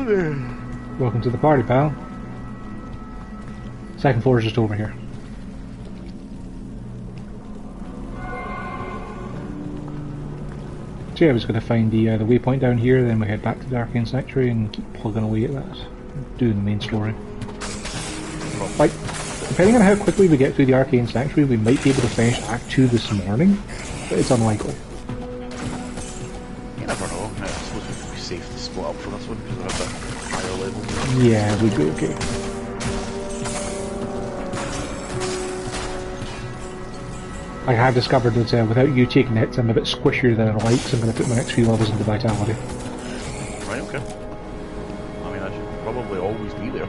Welcome to the party, pal. Second floor is just over here. So yeah, I was going to find the waypoint down here, then we head back to the Arcane Sanctuary and keep plugging away at that, doing the main story. Like, depending on how quickly we get through the Arcane Sanctuary, we might be able to finish Act 2 this morning, but it's unlikely. You never know. I suppose it would be safe to split up for this one because they're a bit higher level. Yeah, we'd be okay. I have discovered that without you taking hits, I'm a bit squishier than I like, so I'm going to put my next few levels into Vitality. Right, okay. I mean, I should probably always be there.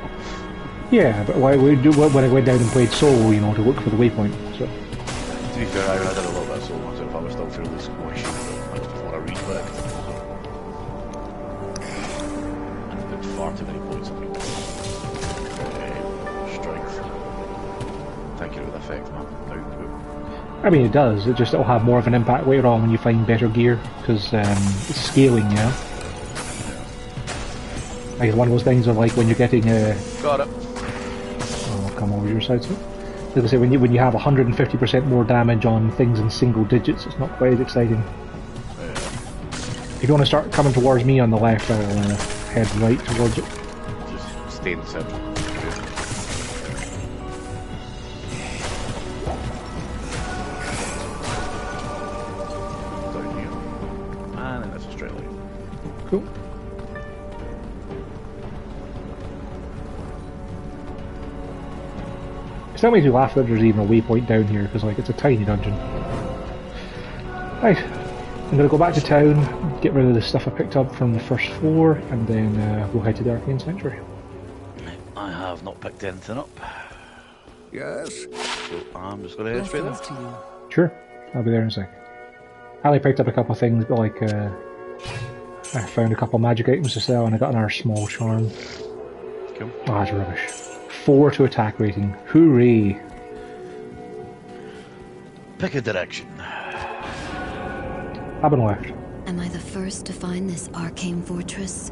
Yeah, but when I went down and played solo, you know, to look for the waypoint, so... To be fair, I did a little bit of solo myself. I was still fairly squishy, but that was before I reflect. And put far too many points on me. Strength. Thank you for the effect, man. Output. I mean, it does. It'll have more of an impact later on when you find better gear, because it's scaling, yeah. Like one of those things of like when you're getting Got it. I'll come over your side, so. As I say, when you have 150% more damage on things in single digits, it's not quite as exciting. If you want to start coming towards me on the left, I'll head right towards it. Just stay in the center. Cool. It's not makes me laugh that there's even a waypoint down here, because like it's a tiny dungeon. Right, I'm gonna go back to town, get rid of the stuff I picked up from the first floor, and then we'll head to the Arcane Sanctuary. I have not picked anything up. Yes? So I'm just gonna head straight there. Sure, I'll be there in a sec. I only picked up a couple of things, but like I found a couple of magic items to sell, and I got another small charm. Cool. Oh, that's rubbish. 4 to attack rating. Hooray! Pick a direction. Up and left. Am I the first to find this arcane fortress?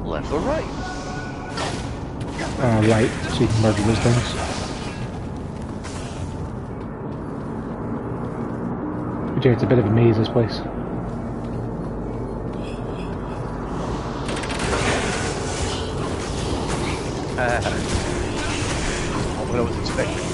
Left or right? Right, so you can murder those things. But yeah, it's a bit of a maze, this place. Not what I was expecting.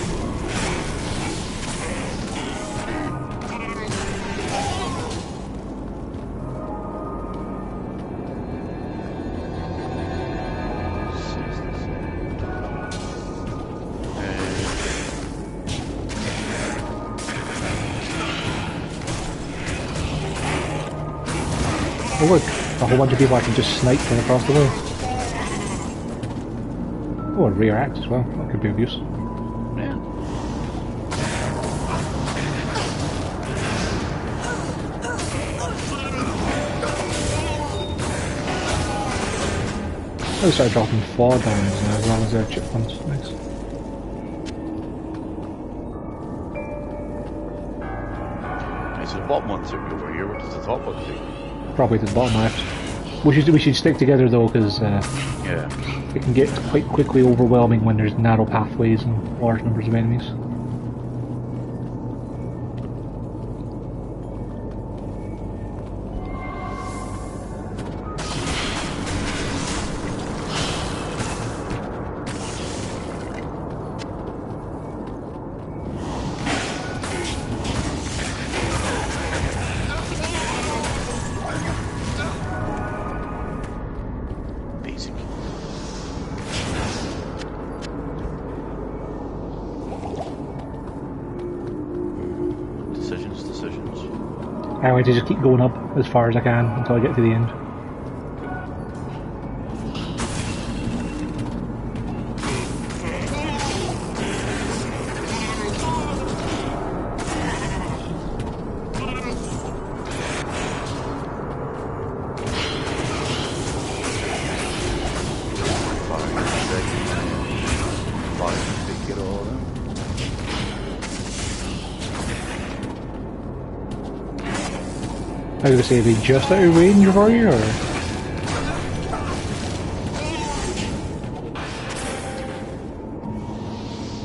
Oh look, a whole bunch of people I can just snipe from across the way. Oh, a rare axe as well. That could be of use. Yeah. They started dropping fall damage now as well as their chip ones. Nice. Okay, so the bottom one took me over here. What does the top one do? Probably to the bottom left. We should stick together though, because Yeah. it can get quite quickly overwhelming when there's narrow pathways and large numbers of enemies. Basic. Decisions. I want to just keep going up as far as I can until I get to the end. I was going to say, are they just out of range for you, or...?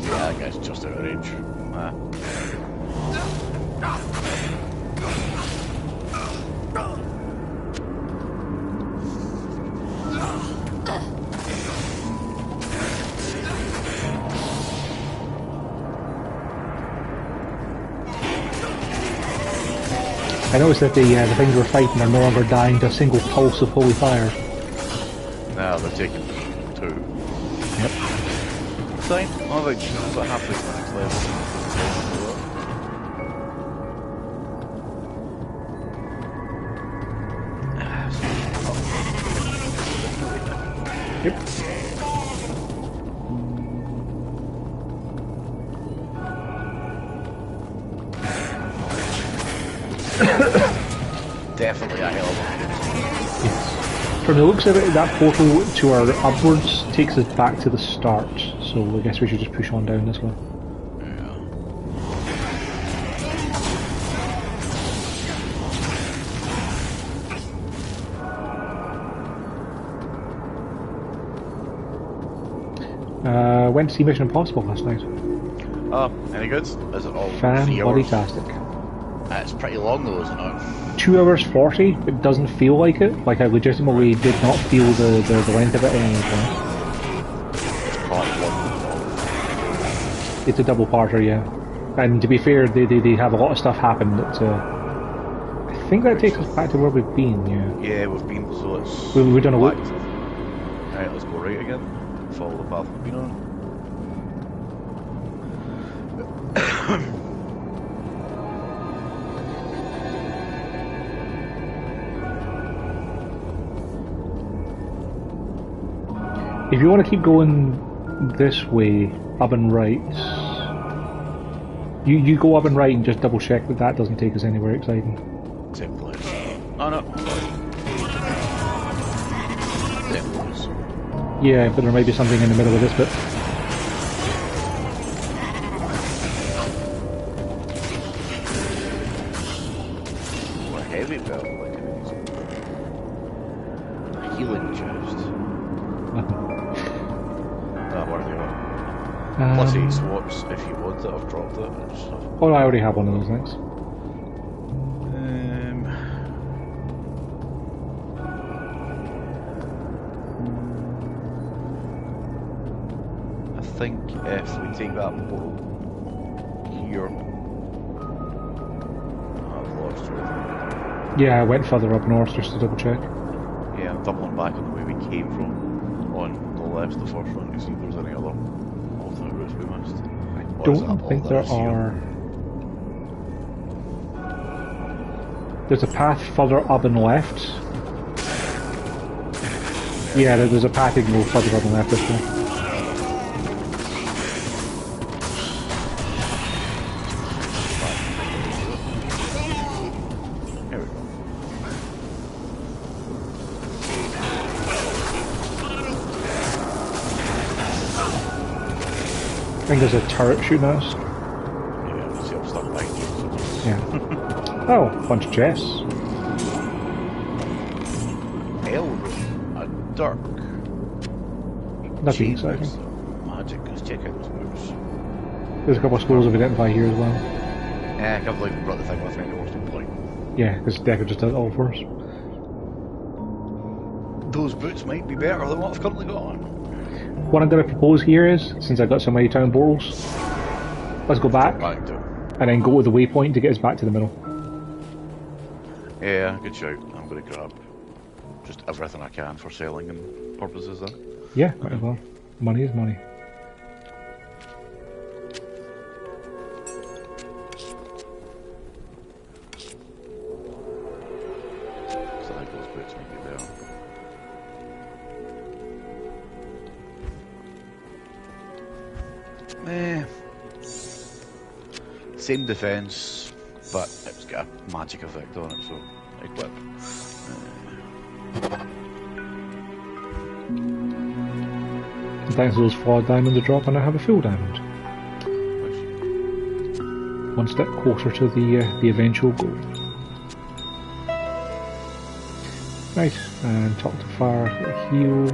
Yeah, I guess just out of range. I noticed that the things we're fighting are no longer dying to a single pulse of holy fire. Now they're taking 2. Yep. Fine. Oh, like, about halfway to the next level. Yep. Definitely a hell of a Yes. From the looks of it, that portal to our upwards takes us back to the start, so I guess we should just push on down this way. Went to see Mission Impossible last night. Oh, any good? Is it all 3 hours? Fan-bloody-tastic. It's pretty long though, isn't it? 2 hours 40, it doesn't feel like it. Like, I legitimately did not feel the length of it at any point. It's part 1. It's a double parter, yeah. And to be fair, they have a lot of stuff happen that, I think that takes us back to where we've been, yeah. Yeah, we've been, so it's... We've done a loop. Right, let's go right again. Follow the path we've been on. If you want to keep going this way, up and right, you go up and right and just double check that doesn't take us anywhere exciting. Same place. Oh no. Same place. Yeah, but there might be something in the middle of this bit. More heavy belt, like it is. A healing chest. Where they are. Plus 8 swaps if you want it, I've dropped it and stuff. Oh, I already have one of those things. I think if we take that portal here, I've lost it. Yeah, I went further up north just to double check. Yeah, I'm doubling back on the way we came from on the left, the first one, to see if there's any other alternate routes we missed. I don't think there are. There's a path further up and left. Yeah, there's a path you can go further up and left this way. I think there's a turret shooting at us. Yeah, see, I'm stuck behind you. So. Yeah. Oh, bunch of chests. Hell, a dark. Nothing exciting. Magic, let's check out those boots. There's a couple of scrolls of identify here as well. Yeah, I can't believe we brought the thing with me anymore, no point. Yeah, because Decker just does it all for us. Those boots might be better than what I've currently got on. What I'm going to propose here is, since I've got so many town portals, let's go back and then go to the waypoint to get us back to the middle. Yeah, good shout. I'm going to grab just everything I can for selling and purposes then. Yeah, might as well. Money is money. So I think those boots might be better. Same defense, but it's got a magic effect on it, so equip. Thanks to those 4 diamonds to drop, and I have a full diamond. One step closer to the eventual goal. Right, and talk to Fire, heal.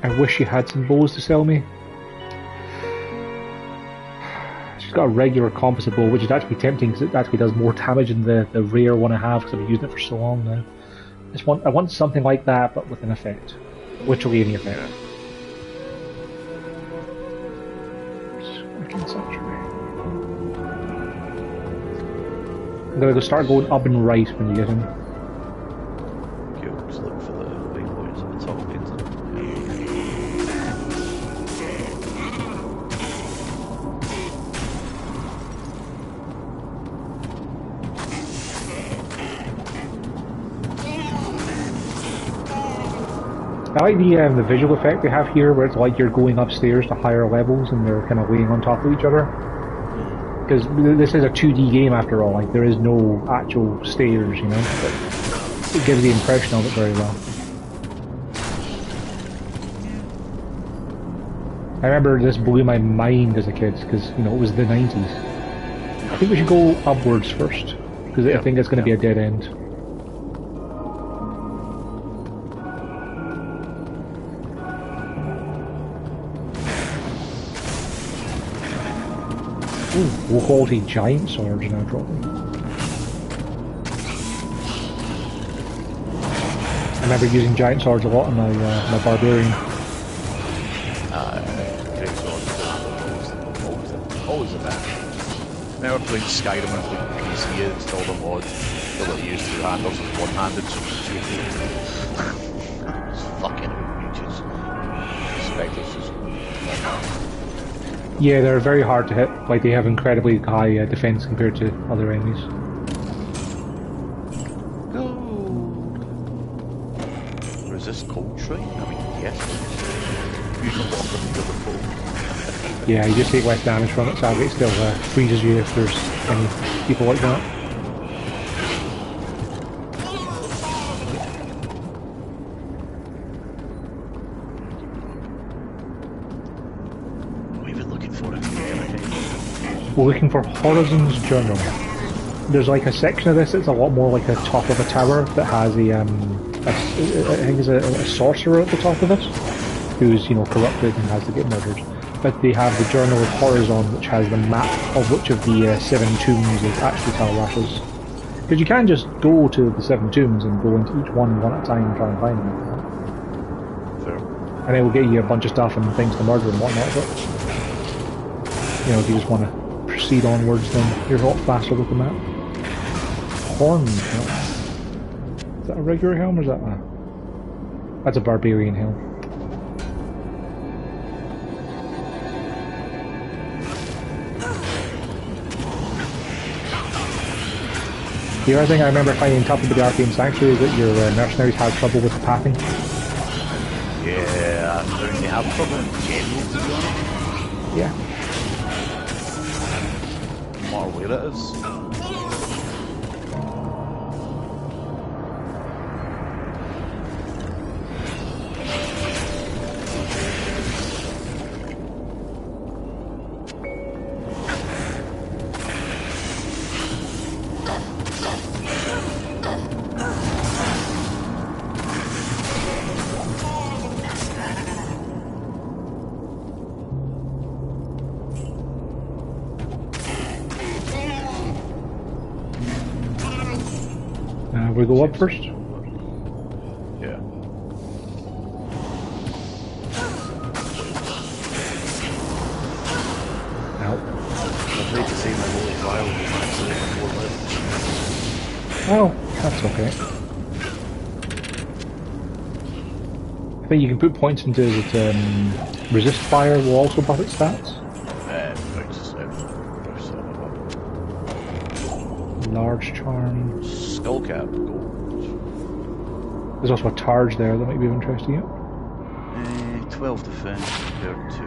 I wish she had some bows to sell me. She's got a regular composite bow, which is actually tempting because it actually does more damage than the rare one I have because I've been using it for so long now. I want something like that, but with an effect. Literally any effect. Arcane Sanctuary. I'm gonna go start going up and right when you get in. Okay, we'll just look for the waypoints at the top, isn't it? I like the visual effect they have here, where it's like you're going upstairs to higher levels and they're kind of laying on top of each other. Because this is a 2D game after all, like there is no actual stairs, you know. But it gives the impression of it very well. I remember this blew my mind as a kid because you know it was the 90s. I think we should go upwards first because I think it's going to be a dead end. Ooh, low quality giant swords now dropping. I remember using giant swords a lot in my barbarian. Great swords, always the best. Remember playing Skyrim and playing PC, installed a mod that let you use two handles with one-handed, so it's fucking outrageous. Spectres just... Yeah, they're very hard to hit. Like they have incredibly high defense compared to other enemies. Go! Resist cold strike? I mean, yes. Use the longer than the full. Yeah, you just take less damage from it, sadly it still freezes you if there's any people like that. We're looking for Horizon's Journal. There's like a section of this that's a lot more like a top of a tower that has I think there's a sorcerer at the top of it who's, you know, corrupted and has to get murdered. But they have the Journal of Horizon, which has the map of which of the 7 tombs is actually Talrash's. Because you can just go to the 7 tombs and go into each one at a time and try and find them. Fair. And it will get you a bunch of stuff and things to murder and whatnot, but you know, if you just want to proceed onwards, then you're a lot faster with the map. Horn helm. Is that a regular helm or is that a... That's a barbarian helm. The other thing I remember finding tough with the Arcane Sanctuary is that your mercenaries had trouble with the pathing. Yeah, they have trouble in general, to be honest. Yeah. No matter where it is. We go up first? Yeah. Ow. I'd hate to see my holy file was actually before life. Oh, that's okay. I think you can put points into it, resist fire will also buff its stats. Large charm. Skullcap gold. There's also a Targe there that might be of interest to you. 12 defense compared to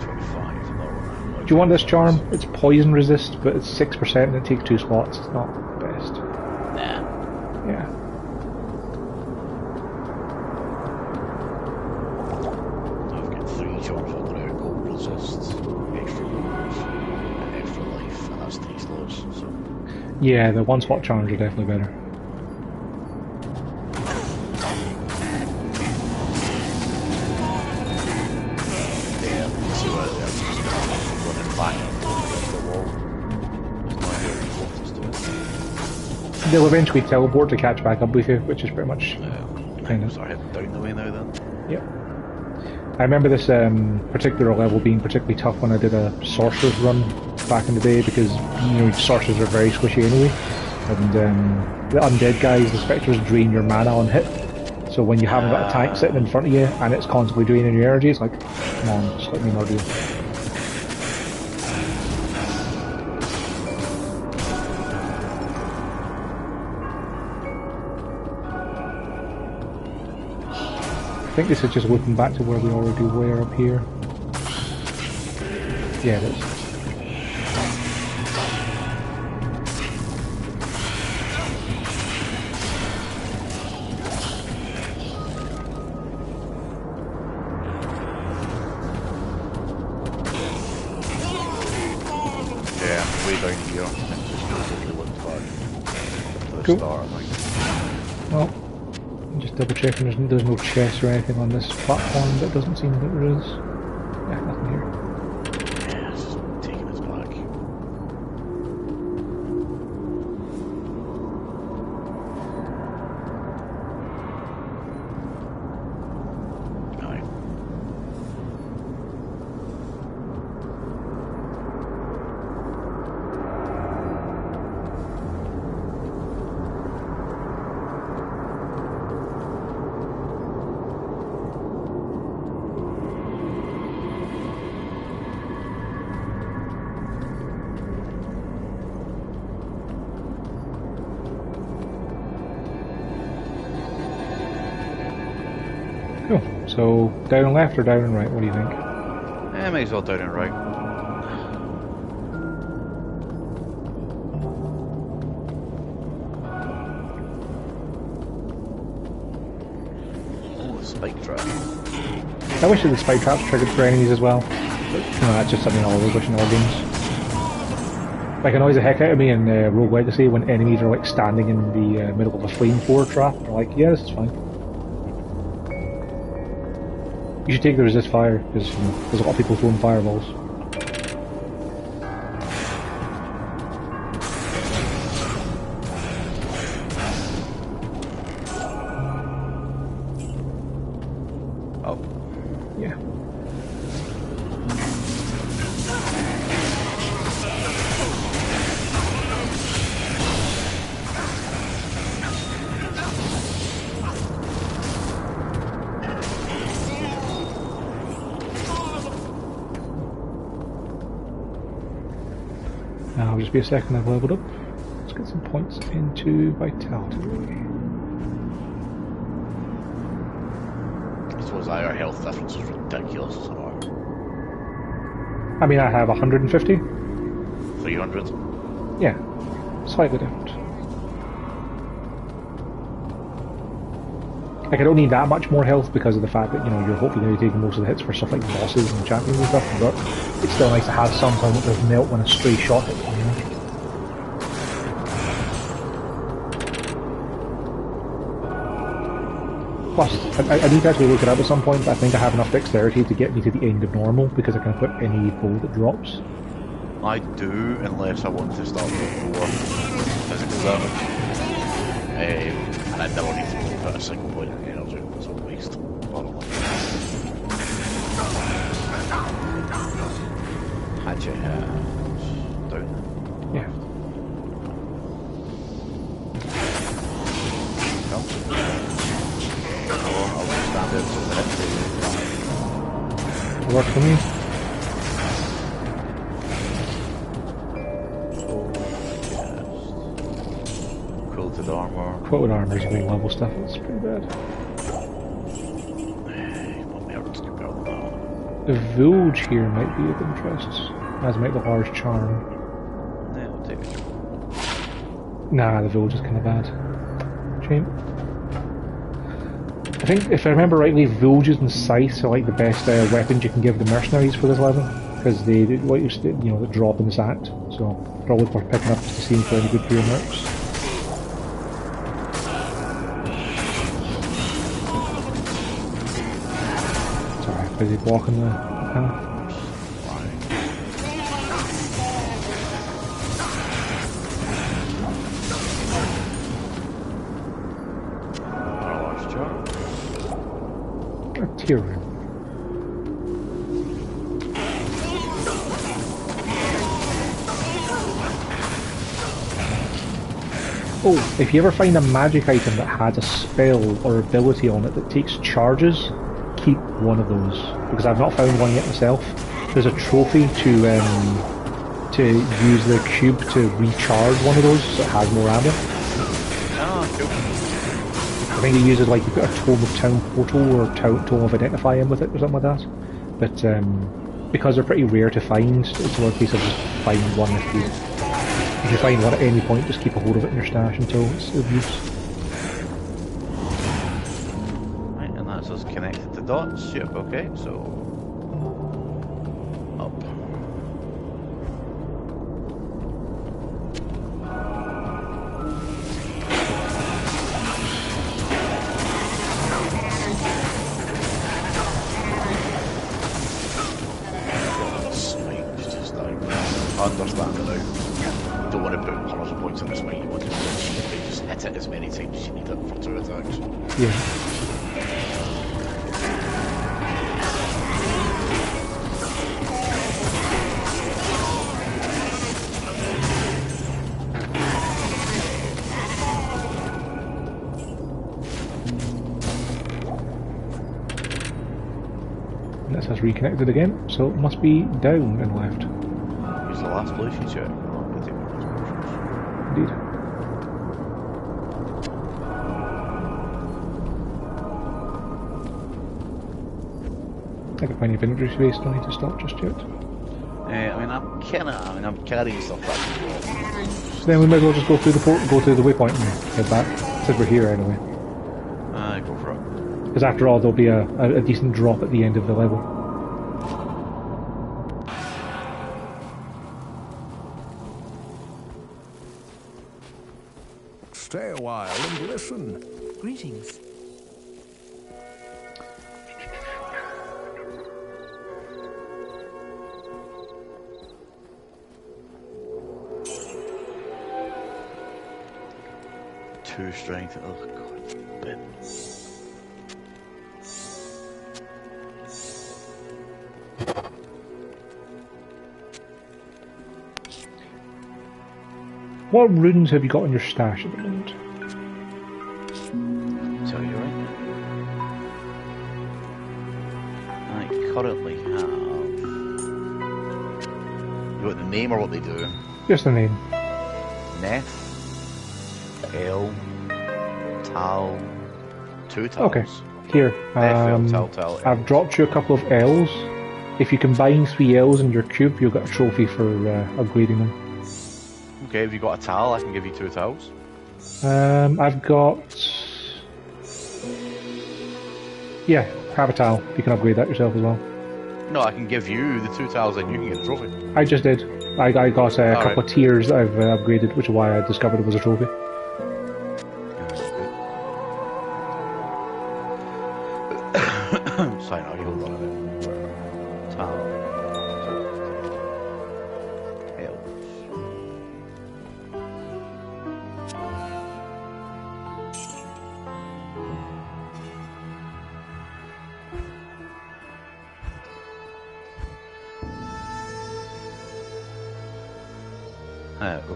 25. Do you want this charm? It's poison resist, but it's 6% and it takes 2 slots. It's not the best. Nah. Yeah. I've got 3 charms under there. Gold resist, extra gold, and extra life, and that's 3 slots. So. Yeah, the 1 slot charms are definitely better. they'll eventually teleport to catch back up with you, which is pretty much kind of. So I head down the way now then. Yep. I remember this particular level being particularly tough when I did a sorcerer's run back in the day, because sorcerers are very squishy anyway, and the undead guys, the spectres, drain your mana on hit. So when you haven't got a tank sitting in front of you and it's constantly draining your energy, it's like, come on, just let me murder you. I think this is just looping back to where we already were up here. Yeah, it is. Yeah, I'm way down here. I think just totally looked back to the Cool. start, I think. Well, just double checking there's no chest or anything on this platform, but it doesn't seem that there is. Yeah, nothing here. Yeah, it's just taking us back. Aye. Cool. So, down and left or down and right? What do you think? Yeah, might as well down and right. Oh, a spike trap. I wish that the spike traps triggered for enemies as well. But, that's just something I always wish in all games. Like, it annoys the heck out of me in Rogue Legacy when enemies are like standing in the middle of a flamethrower trap. They're like, yeah, this is fine. You should take the resist fire, because there's a lot of people throwing fireballs. Oh. Yeah. I'll just be a second, I've leveled up. Let's get some points into Vitality. I suppose our health difference is ridiculous, or I mean, I have 150. 300. Yeah, slightly different. Like, I don't need that much more health because of the fact that, you're hopefully going to be taking most of the hits for stuff like bosses and champions and stuff, but it's still nice to have something that does melt when a stray shot hits you. Plus, I need to actually look it up at some point, but I think I have enough dexterity to get me to the end of normal, because I can equip any bow that drops. I do, unless I want to start with more physical damage. And I never need to put a single point of energy, it's a waste. Hatchet hands. Down. Yeah. Come. I'll just stand there until the next day. Work for me. Quilted armor. Quoted armor is low level stuff, it's pretty bad. What else can go on? The Village here might be of interest, as might the Large Charm. Yeah, I'll take it. Nah, the Village is kind of bad. Shame. I think, if I remember rightly, Villages and Scythes are like the best weapons you can give the mercenaries for this level, because they drop in this act, so probably worth picking up just to see if they're any good for your mercs. Sorry, busy blocking the path. A tier room. Oh, if you ever find a magic item that has a spell or ability on it that takes charges, keep one of those, because I've not found one yet myself. There's a trophy to use the cube to recharge one of those so it has more ammo. Oh, cool. I think it uses, like, you put a Tome of Town Portal or Tome of Identify in with it or something like that. But because they're pretty rare to find, it's more a case of just find one if you find one at any point, just keep a hold of it in your stash until it's of use. Right, and that's us connected to dots. Yep, okay, so up. Smite's just like understand it now. You don't want to put hundreds of points in this smite, you want to just hit it as many times as you need it for 2 attacks. Yeah. And this has reconnected again, so it must be down and left. Here's the last place you check. Indeed. I got plenty of inventory space, don't need to stop just yet. I'm carrying stuff back. So then we might as well just go through the go to the waypoint and head back, since we're here anyway. Go for it. Because after all, there'll be a decent drop at the end of the level. Stay a while and listen. Greetings. Two strength. Oh god, bit. What runes have you got in your stash at the moment? Tell you right now. I currently have. You want the name or what they do? Just the name. Neth, El, Tal, 2 Tals. Okay. Here. Tal, I've dropped you a couple of L's. If you combine 3 L's in your cube, you'll get a trophy for upgrading them. Okay, if you got a Tal, I can give you 2 Tals. I've got... Yeah, have a towel. You can upgrade that yourself as well. No, I can give you the 2 Tals and you can get the trophy. I just did. I got a couple of tiers that I've upgraded, which is why I discovered it was a trophy. Sorry, no, you hold on a minute. Tal.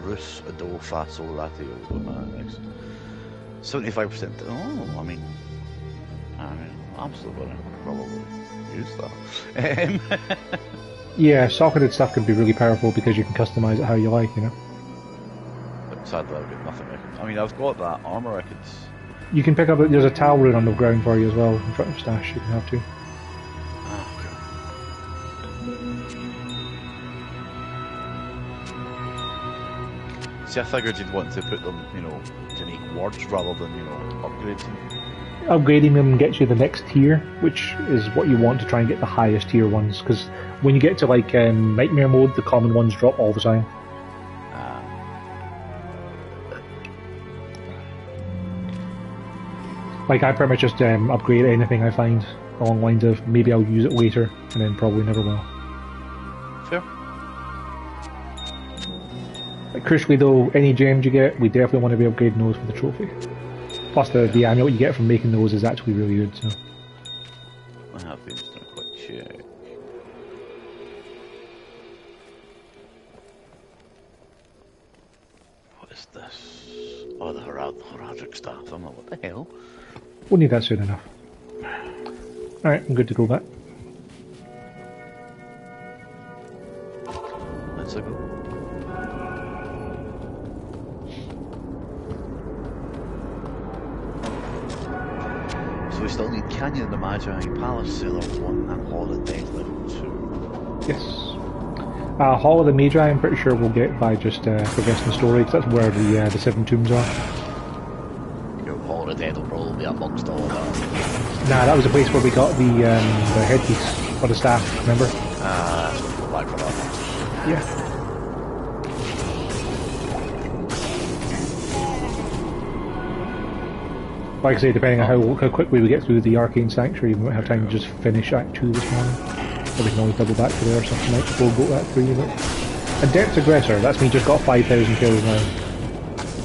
Rus, Adol, Faso, Ratio, next. 75%. Oh, I mean, I'm still gonna probably use that. Yeah, socketed stuff can be really powerful because you can customize it how you like, you know. But sadly, I've got nothing. I've got that armor. I could. You can pick up. There's a towel rune on the ground for you as well in front of stash. You can have too. See, I figured you'd want to put them, to make words rather than, upgrade them. Upgrading them gets you the next tier, which is what you want to try and get the highest tier ones, because when you get to like Nightmare mode, the common ones drop all the time. Like I pretty much just upgrade anything I find along the lines of maybe I'll use it later, and then probably never will. Fair. Crucially though, any gems you get, we definitely want to be upgrading those for the trophy. Plus the annual you get from making those is actually really good, so. I have been just doing a quick check. What is this? Oh, the heraldic staff. I'm like, what the hell? We'll need that soon enough. Alright, I'm good to go back. Let's go. So we still need Canyon of the Magi, Palace Sailor 1 and Hall of Death level 2. Yes. Hall of the Magi I'm pretty sure we'll get by just progressing the story, because that's where the 7 tombs are. You know, Hall of Death will probably be amongst all of that. Nah, that was the place where we got the headpiece, or the staff, remember? So we'll go back for that one. Yeah. Like I say, depending on how quickly we get through the Arcane Sanctuary, we might have time to just finish Act 2 this morning. Or we can always double back to there or something like before we go to Act 3. But Adept Aggressor, that's me just got 5,000 kills now.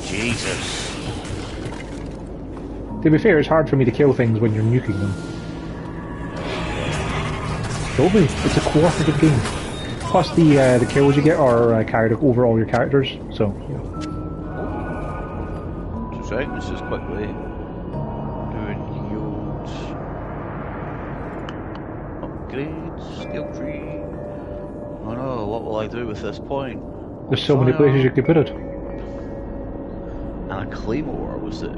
Jesus. To be fair, it's hard for me to kill things when you're nuking them. Totally, it's a cooperative game. Plus the kills you get are carried over all your characters, so, yeah. 2 seconds, just quickly. Upgrades, steel tree. Oh no, what will I do with this point? There's so many places you could put it. And a claymore was the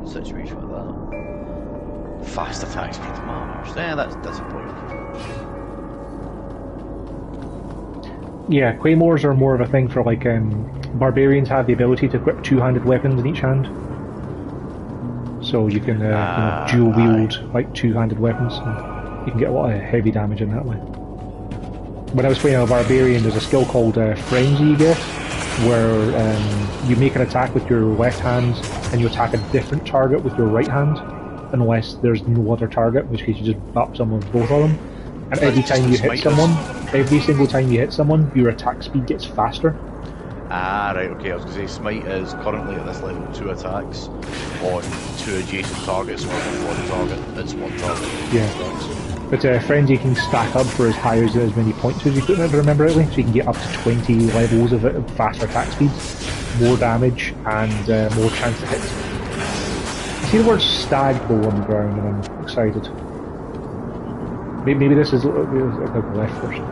situation with that. Fast attack speed matters. Yeah, that's important. Yeah, claymores are more of a thing for like barbarians have the ability to equip 2-handed weapons in each hand. So you can dual wield like 2-handed weapons. You can get a lot of heavy damage in that way. When I was playing a barbarian, there's a skill called Frenzy you get, where you make an attack with your left hand and you attack a different target with your right hand, unless there's no other target, in which case you just bop someone with both of them. And every time you hit someone, every single time you hit someone, your attack speed gets faster. Ah, right, okay, I was going to say Smite is currently at this level 2 attacks on 2 adjacent targets, so it's 1 target, it's 1 target. Yeah. But Frenzy can stack up for as high as many points as you could, if I remember rightly, so you can get up to 20 levels of it, faster attack speeds, more damage, and more chance to hit. I see the word stag bow on the ground and I'm excited. Maybe this is, I'll go left first.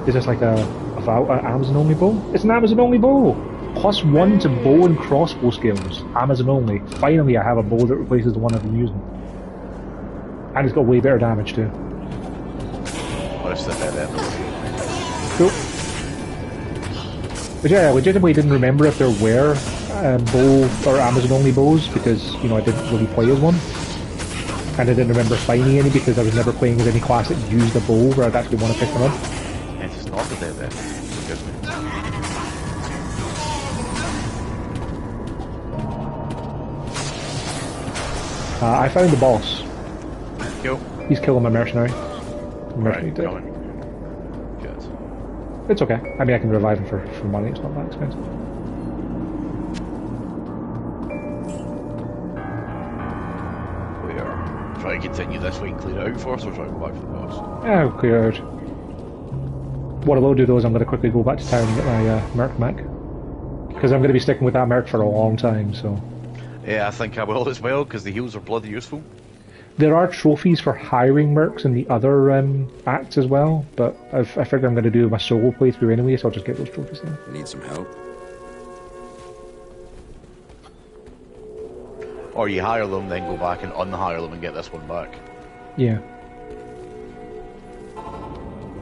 Is this like an Amazon only bow? It's an Amazon only bow! +1 to bow and crossbow skills, Amazon only. Finally I have a bow that replaces the one I've been using. And it's got way better damage too. Cool. But yeah, I legitimately didn't remember if there were bow or Amazon only bows because, you know, I didn't really play as one. And I didn't remember finding any because I was never playing as any class that used a bow where I'd actually want to pick them up. It's not the dead forgive me. I found the boss. Yo. He's killing my mercenary. Right, going. Good. It's okay. I mean, I can revive him for money. It's not that expensive. We are trying to continue this way and clear it out for us, or trying to go back for the boss? Yeah, I'll clear out. What I will do though is I'm going to quickly go back to town and get my Merc back. Because I'm going to be sticking with that Merc for a long time, so... Yeah, I think I will as well, because the heals are bloody useful. There are trophies for hiring mercs in the other acts as well, but I figure I'm going to do my solo playthrough anyway, so I'll just get those trophies then. Need some help? Or you hire them, then go back and unhire them and get this one back. Yeah.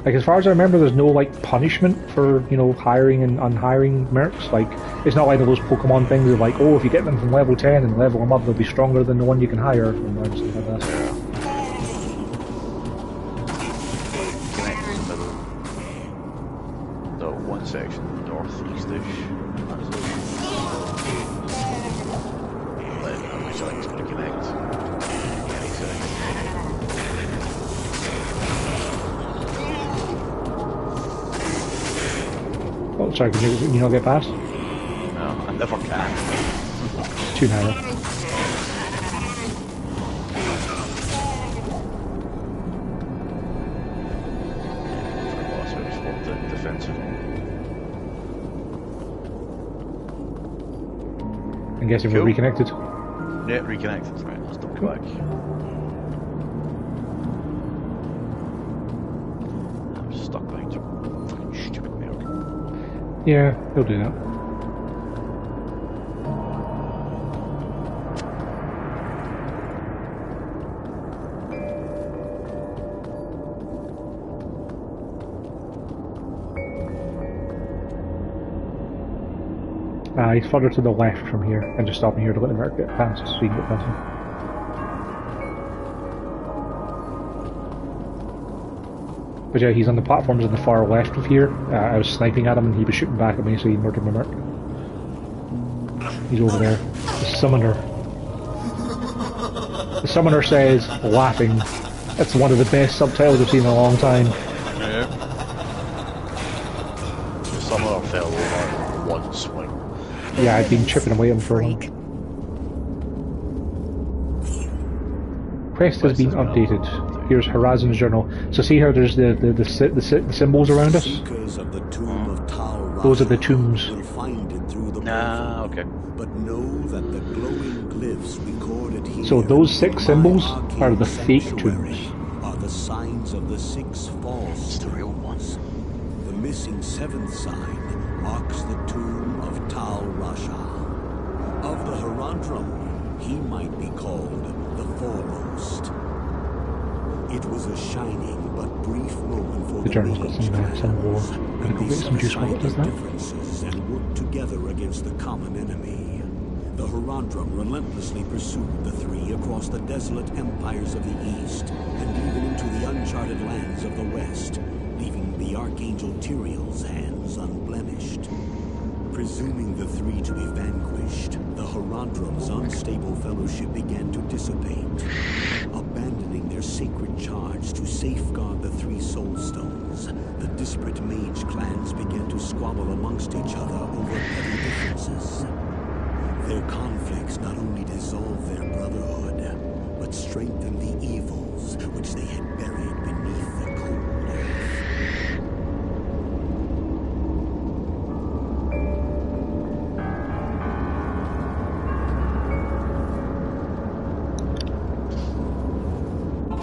Like, as far as I remember, there's no, like, punishment for, you know, hiring and unhiring mercs. Like, it's not like those Pokemon things of, like, oh, if you get them from level 10 and level them up, they'll be stronger than the one you can hire. And stuff like that. Connect in the middle. The one section northeast-ish. Then, which I think is going to connect. Any second. Oh, sorry, can you not get past? No, I never can. It's too narrow. defensive. I'm guessing Cool. we're reconnected. Yeah, reconnected. Right, let's double Cool. back. I'm stuck behind you. Fucking stupid merc. Yeah, he'll do that. He's further to the left from here, and just stopping here to let the merc get past, so you can get past him. But yeah, he's on the platforms on the far left of here. I was sniping at him and he was shooting back at me, so he murdered my merc. He's over there. The summoner. The summoner says, laughing. That's one of the best subtitles I've seen in a long time. Yeah. The summoner fell over one swing. Yeah, I've been chipping away at him for a while. Quest has been updated. Here's Horizon's journal. So see how there's the symbols around us? Those are the tombs. Ah, okay. But know that the glowing glyphs recorded here. So those 6 symbols are the fake tombs. Are the signs of the 6 false It's the real ones. The missing 7th sign marks the tomb of Tal Rasha. Of the Herondrum, he might be called the Foremost. It was a shining but brief moment for The journal's got some war. Gonna go get some juice while it does that. differences and work together against the common enemy. The Herondrum relentlessly pursued the 3 across the desolate empires of the east and even into the uncharted lands of the west, leaving the Archangel Tyrael's hands unblemished. Presuming the 3 to be vanquished, the Herondrum's unstable fellowship began to dissipate, abandoning their sacred charge to safeguard the 3 soul stones. The disparate mage clans began to squabble amongst each other over petty differences. Their conflicts not only dissolved their brotherhood, but strengthened the evils which they had buried beneath the cold earth.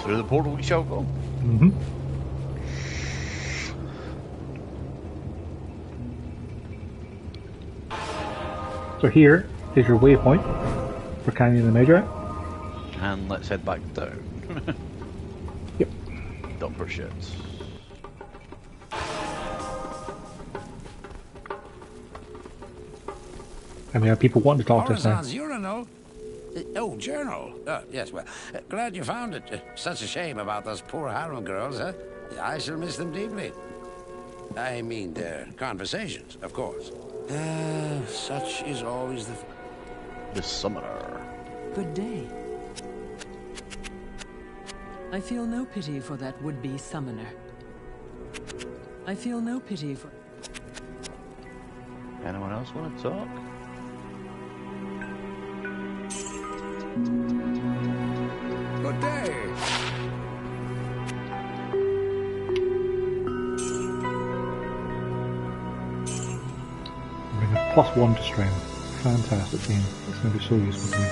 Through the portal we shall go. Mm-hmm. So here is your waypoint for Canyon the Major. And let's head back down. Yep. Dumper shit. And we have people wanting to talk to us now. Horizon's urinal? Oh, journal. Yes, well, glad you found it. Such a shame about those poor harem girls, huh? I shall miss them deeply. I mean, their conversations, of course. Such is always The summoner. Good day. I feel no pity for that would-be summoner. I feel no pity for... Anyone else want to talk? Good day. Bring a +1 to strength. Fantastic game. It's going to be so useful to me.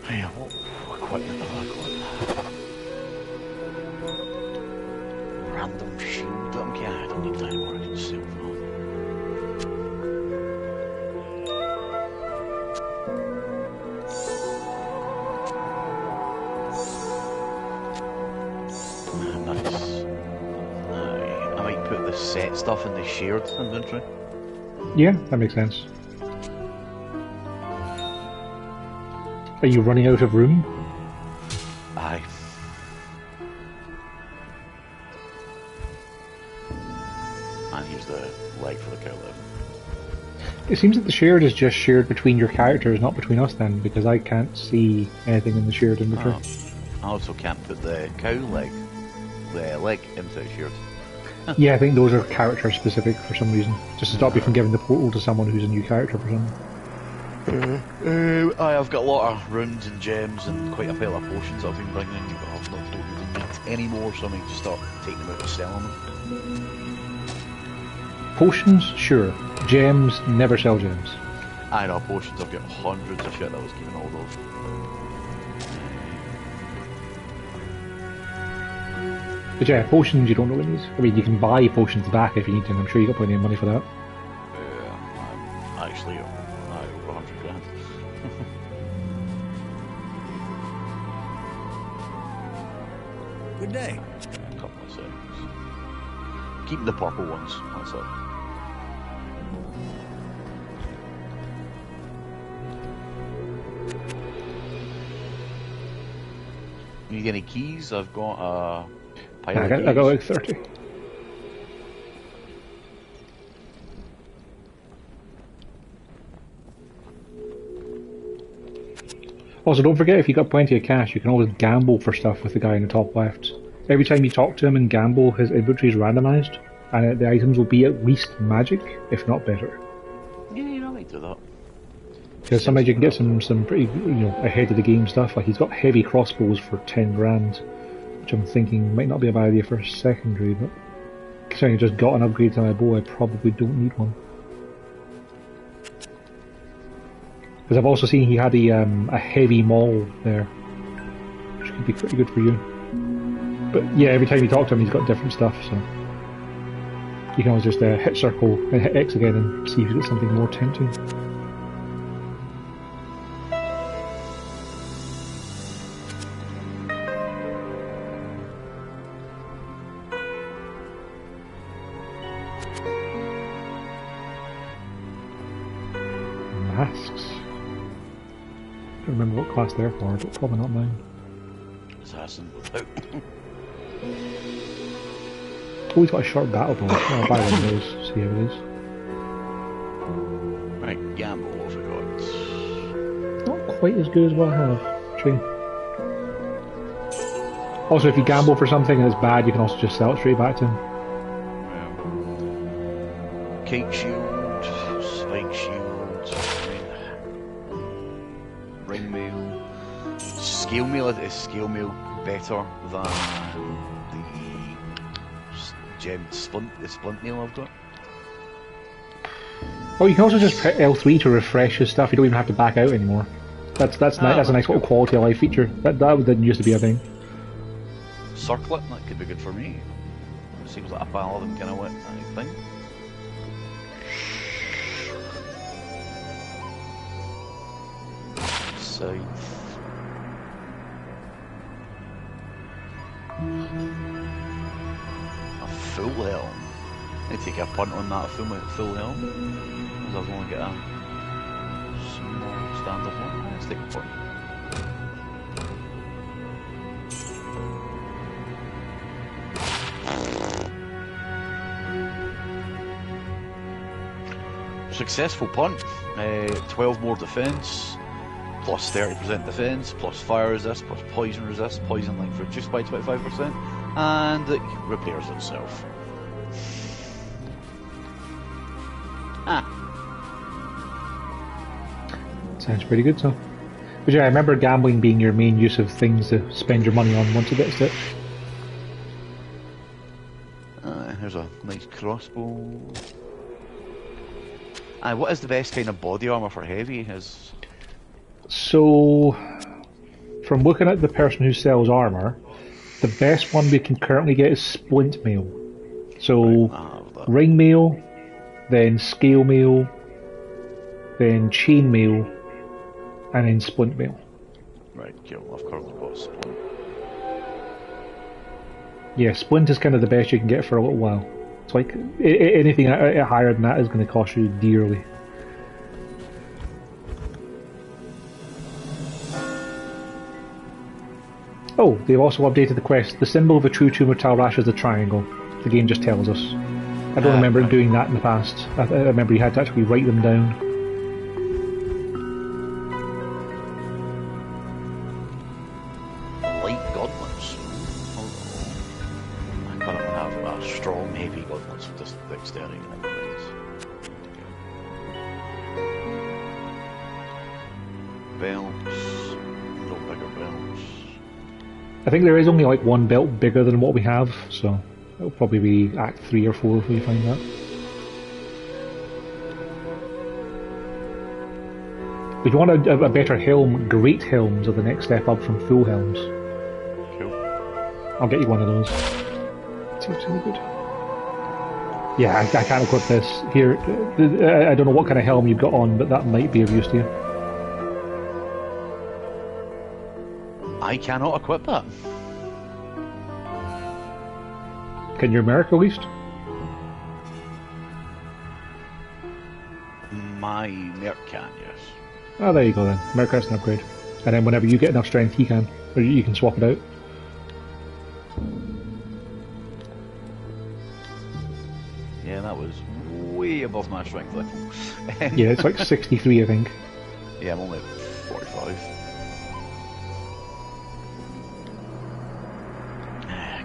Yeah, what equipment have I got? Random shield. Okay, I don't need that anymore. I can save that. Nice. I might put the set stuff in the shared inventory. Yeah, that makes sense. Are you running out of room? Aye. And here's the leg for the cow leg. It seems that the shared is just shared between your characters, not between us then, because I can't see anything in the shared inventory. I also can't put the cow leg, the leg into the shared. Yeah, I think those are character specific for some reason, just to stop you from giving the portal to someone who's a new character for some. I've got a lot of runes and gems and quite a pile of potions that I've been bringing, but I've not don't really need any more, so I might just start taking them out and selling them. Potions, sure. Gems, never sell gems. I know, potions, I've got hundreds of shit that I was keeping hold of. But yeah, potions you don't really need. I mean, you can buy potions back if you need to, and I'm sure you got plenty of money for that. Actually, over 100 grand. Good day. A couple of seconds. Keep the purple ones, that's it. You need any keys? I've got a pile of keys. I got like 30. Also, don't forget, if you got plenty of cash, you can always gamble for stuff with the guy in the top left. Every time you talk to him and gamble, his inventory is randomised, and the items will be at least magic, if not better. Yeah, you know, I might do that. Because sometimes you can get some pretty, ahead of the game stuff. Like, he's got heavy crossbows for 10 grand, which I'm thinking might not be a bad idea for a secondary, but considering I just got an upgrade to my bow, I probably don't need one. Because I've also seen he had a heavy maul there, which could be pretty good for you. But yeah, every time you talk to him, he's got different stuff, so you can always just hit circle and hit X again and see if you get something more tempting. Masks. I don't remember what class they're for, but probably not mine. Assassin without. Oh, he's got a short battle bow. I'll buy one of those, see how it is. Right, gamble, what have we got? Not quite as good as what I have. Actually. Also, if you gamble for something and it's bad, you can also just sell it straight back to him. Cake shield, spike shield, ring mail, scale mail. Is scale mail better than the splint mail I've got? Oh, you can also just hit L3 to refresh his stuff. You don't even have to back out anymore. That's nice. That's a nice little quality of life feature. That didn't used to be a thing. Circlet, that could be good for me. It seems like a paladin kind of thing. Scythe. A full helm. I take a punt on that full helm. Because I've only got a small standard one. Let's take a punt. Successful punt. 12 more defense. Plus 30% defense, plus fire resist, plus poison resist, poison length reduced by 25%, and it repairs itself. Sounds pretty good, so. But yeah, I remember gambling being your main use of things to spend your money on once you get stitched. Here's a nice crossbow. What is the best kind of body armor for heavy? So, from looking at the person who sells armor, the best one we can currently get is splint mail. So, ring mail, then scale mail, then chain mail, and then splint mail. Right, cool. I've currently got splint. Yeah, splint is kind of the best you can get for a little while. It's like anything higher than that is going to cost you dearly. Oh, they've also updated the quest. The symbol of a true Tomb of Talrash is the triangle. The game just tells us. I don't remember it doing that in the past. I remember you had to actually write them down. Light gauntlets. I currently have Well, strong, heavy gauntlets with just dexterity and everything. Belts, no bigger belts. I think there is only like one belt bigger than what we have, so it'll probably be Act 3 or 4 if we find that. If you want a better helm, great helms are the next step up from full helms. Cool. I'll get you one of those. Seems really good. Yeah, I can't equip this. Here, I don't know what kind of helm you've got on, but that might be of use to you. I cannot equip that. Can your merc at least? My merc can, yes. Oh, there you go then. Merc has an upgrade. And then whenever you get enough strength, he can. Or you can swap it out. Yeah, that was way above my strength level. Yeah, it's like 63, I think. Yeah, I'm only at 45.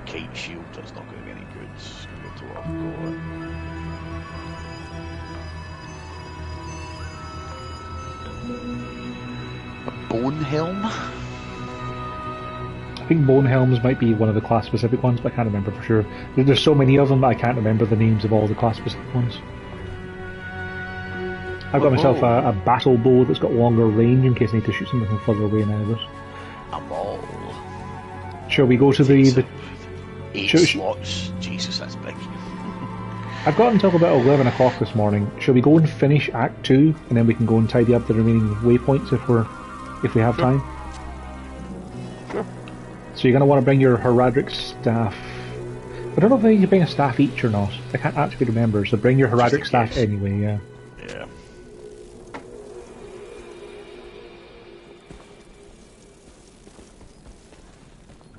Kite shield, that's not going to be any good. It's going to go to what I've got. A bone helm? I think bone helms might be one of the class-specific ones, but I can't remember for sure. There's so many of them that I can't remember the names of all the class-specific ones. I've got myself a battle bow that's got longer range in case I need to shoot something from further away now. A ball. Shall we go to the 8 slots. Jesus, that's big. I've got until about 11 o'clock this morning. Shall we go and finish Act 2, and then we can go and tidy up the remaining waypoints if we have time? Sure. So you're going to want to bring your Heraldric staff. I don't know if you bring a staff each or not. I can't actually remember, so bring your Heraldric staff anyway, yeah. Yeah.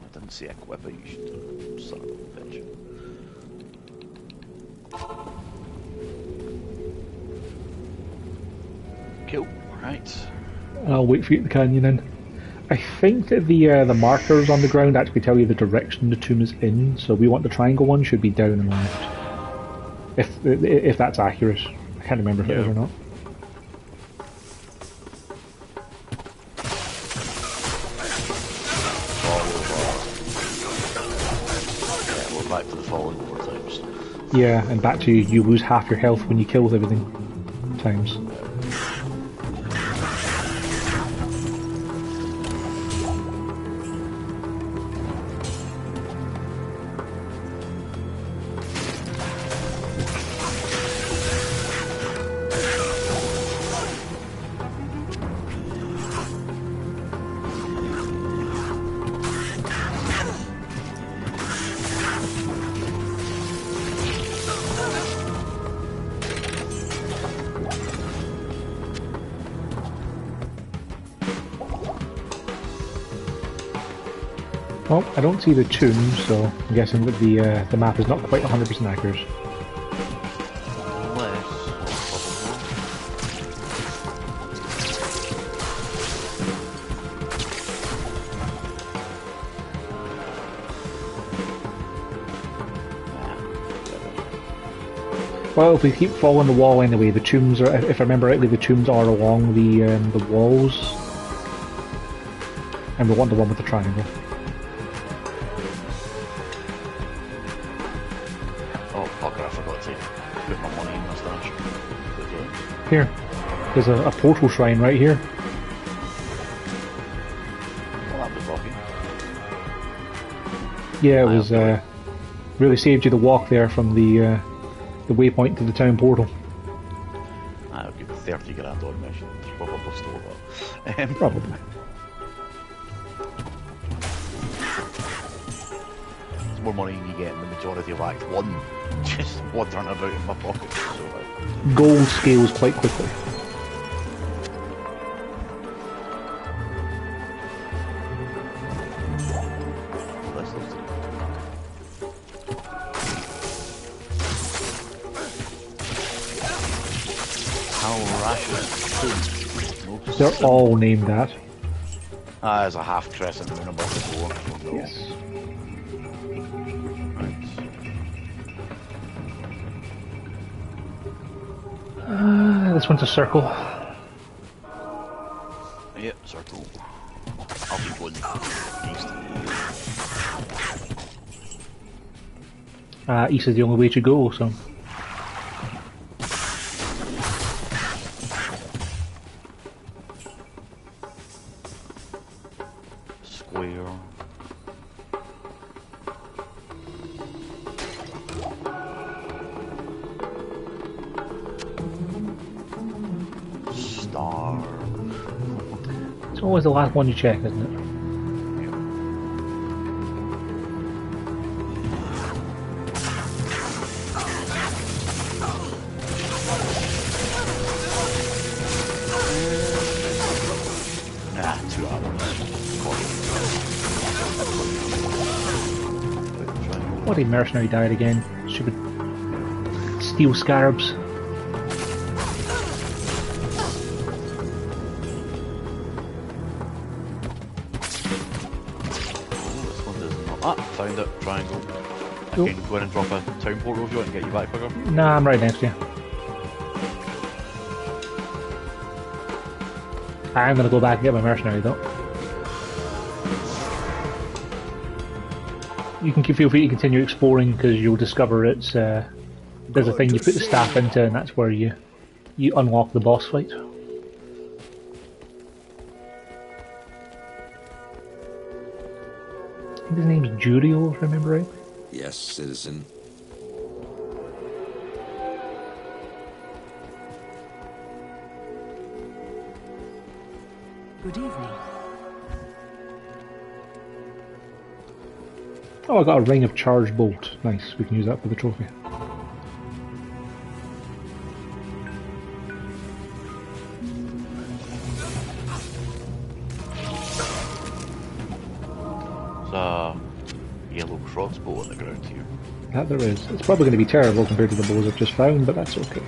I didn't say equip it, you should do. Son of a bitch. Cool, right. I'll wait for you at the canyon then. I think that the markers on the ground actually tell you the direction the tomb is in, so we want the triangle one should be down and left. If that's accurate. I can't remember if it is or not. We're back to the falling over times. Yeah, and back to you lose half your health when you kill everything times. Well, I don't see the tomb, so I'm guessing that the map is not quite 100% accurate. Well, if we keep following the wall anyway, the tombs are, if I remember rightly, the tombs are along the walls. And we want the one with the triangle. Oh, fucker, I forgot to put my money in my stash. Here. There's a portal shrine right here. Well, that was lucky. Yeah, it was, really saved you the walk there from the waypoint to the town portal. I'll give you 30 grand on mission. Probably stole that. Probably. It's more money than you get in the majority of Act 1. Just wandering about in my pocket. So, Gold scales quite quickly. They're all named that. There's a half crescent moon above the door. Yes. Right. this one's a circle. Yeah, circle. I'll be going east. East is the only way to go, so... Square. Star. It's always the last one you check, isn't it? Nah, 2 hours. Bloody mercenary died again. Stupid steel scarabs. Found it. Triangle. Cool. I can go in and drop a town portal if you want and get you back quicker. Nah, I'm right next to you. I'm gonna go back and get my mercenary though. You can feel free to continue exploring because you'll discover it's there's a thing you put the staff into and that's where you unlock the boss fight. I think his name's Juriel, if I remember right. Yes, citizen. Good evening. Oh, I got a ring of charged bolt. Nice, we can use that for the trophy. There's a yellow crossbow on the ground here. That there is. It's probably going to be terrible compared to the bows I've just found, but that's okay.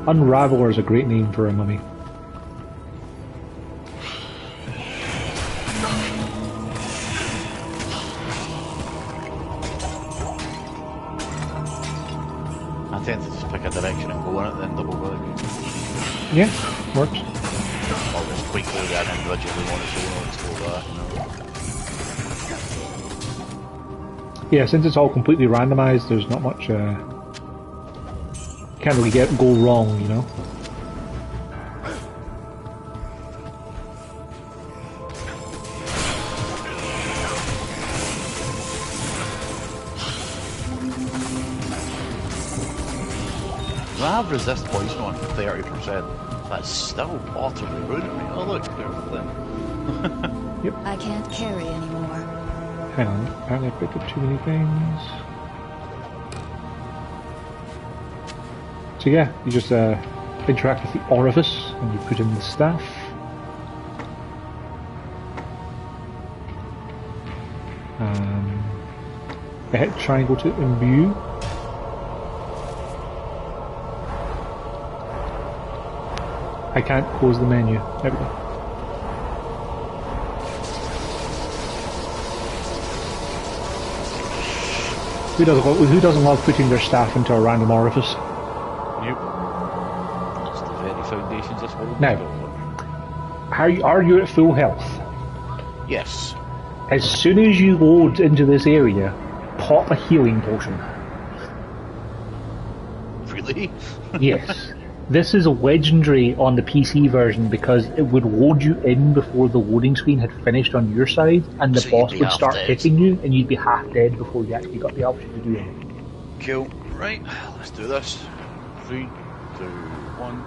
Unraveler is a great name for a mummy. I tend to just pick a direction and go in it, then double click. Yeah, works. I'll just quickly and individually want to show and explore that, Yeah, since it's all completely randomized, there's not much can't really go wrong, you know. I have resist poison on 30%. That's still utterly rude at me. Oh look, there's the thing. Yep. I can't carry anymore. Hang on, apparently I picked up too many things. So yeah, you just interact with the orifice and you put in the staff. I hit triangle to imbue. I can't close the menu. There we go. Who doesn't love putting their staff into a random orifice? Yep. That's the very foundations of sword. Now, are you at full health? Yes. As soon as you load into this area, pop a healing potion. Really? Yes. This is legendary on the PC version because it would load you in before the loading screen had finished on your side, and the So boss you'd be would start half dead. hitting you, and you'd be half dead before you actually got the option to do anything. Cool. Right, let's do this. 3, 2, 1.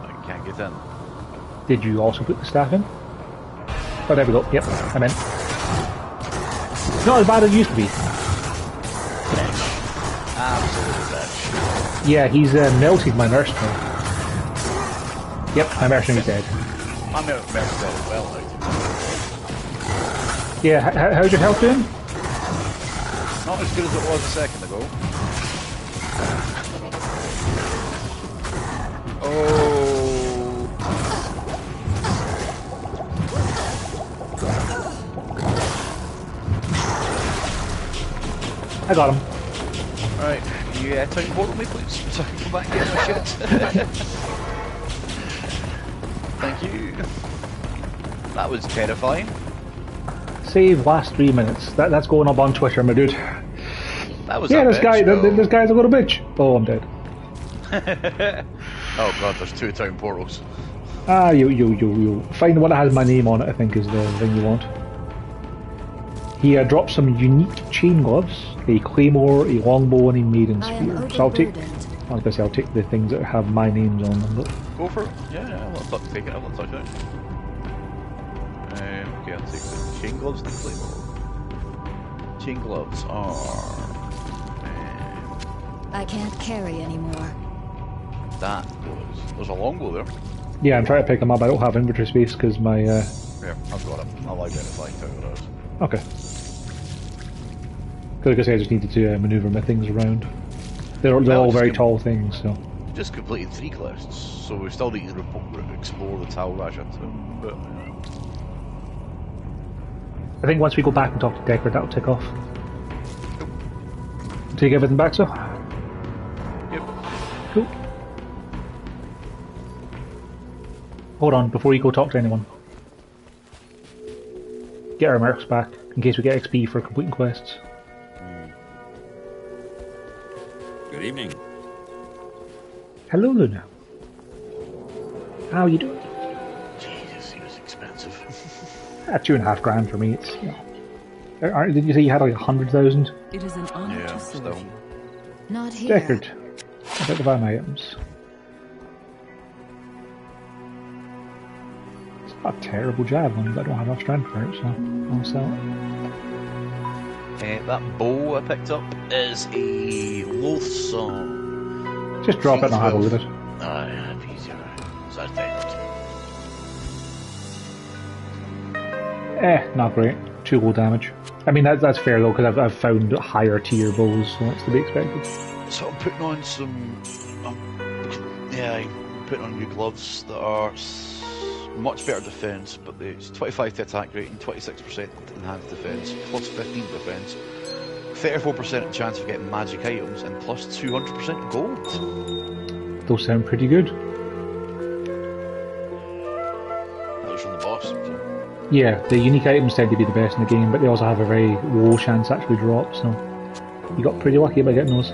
I can't get in. Did you also put the staff in? Oh, there we go. Yep, I'm in. It's not as bad as it used to be. Absolutely bitch. Yeah, he's melted my mercenary. Yep, my mercenary's dead. I'm out of mercy as well now. Yeah, how's your health doing? Not as good as it was a second ago. Oh. I got him. Right, can you town portal me, please? So I can come back and get my shit. Thank you. That was terrifying. Save last 3 minutes. That's going up on Twitter, my dude. That was yeah, a this bitch, guy. though. This guy's a little bitch. Oh, I'm dead. Oh god, there's 2 town portals. Ah, you. Find one that has my name on it, I think, is the thing you want. He dropped some unique chain gloves, a claymore, a longbow, and a maiden spear. So I'll take the things that have my names on them. But... Go for it. Yeah, I'll take it. I'll touch it. Okay, I'll take the chain gloves and the claymore. Chain gloves are... I can't carry anymore. that was... There's a longbow there. Yeah, I'm trying to pick them up. I don't have inventory space because my... Yeah, I've got it. I'll identify what it is. Okay. Because like I say, I just needed to maneuver my things around. They're all very tall things, so... Just completed 3 quests, so we still need to explore the Tal Raja too. But, I think once we go back and talk to Deckard, that'll tick off. Take everything back, so? Yep. Cool. Hold on, before you go talk to anyone. Get our mercs back, in case we get XP for completing quests. Good evening. Hello, Luna. How are you doing? Jesus, he was expensive. 2.5 grand for me, it's, you know... Did you say you had like 100,000? It is an honor Yeah, to serve still. you. Not here. Deckard. About the van items. It's not a terrible javelin, but I don't have enough strength for it, so I'll sell it. That bow I picked up is a loathsome. Just drop it and I'll have a look at it. Yeah, it'd be easier. So that's Deckard. Not great. Too low damage. I mean, that's fair though, because I've found higher tier bows, so that's to be expected. So I'm putting on some... I'm putting on new gloves that are much better defense, but it's 25 to attack rate and 26% enhanced defense, plus 15 defense, 34% chance of getting magic items, and plus 200% gold. Those sound pretty good. That was from the boss. So. Yeah, the unique items tend to be the best in the game, but they also have a very low chance to actually drop, so you got pretty lucky by getting those.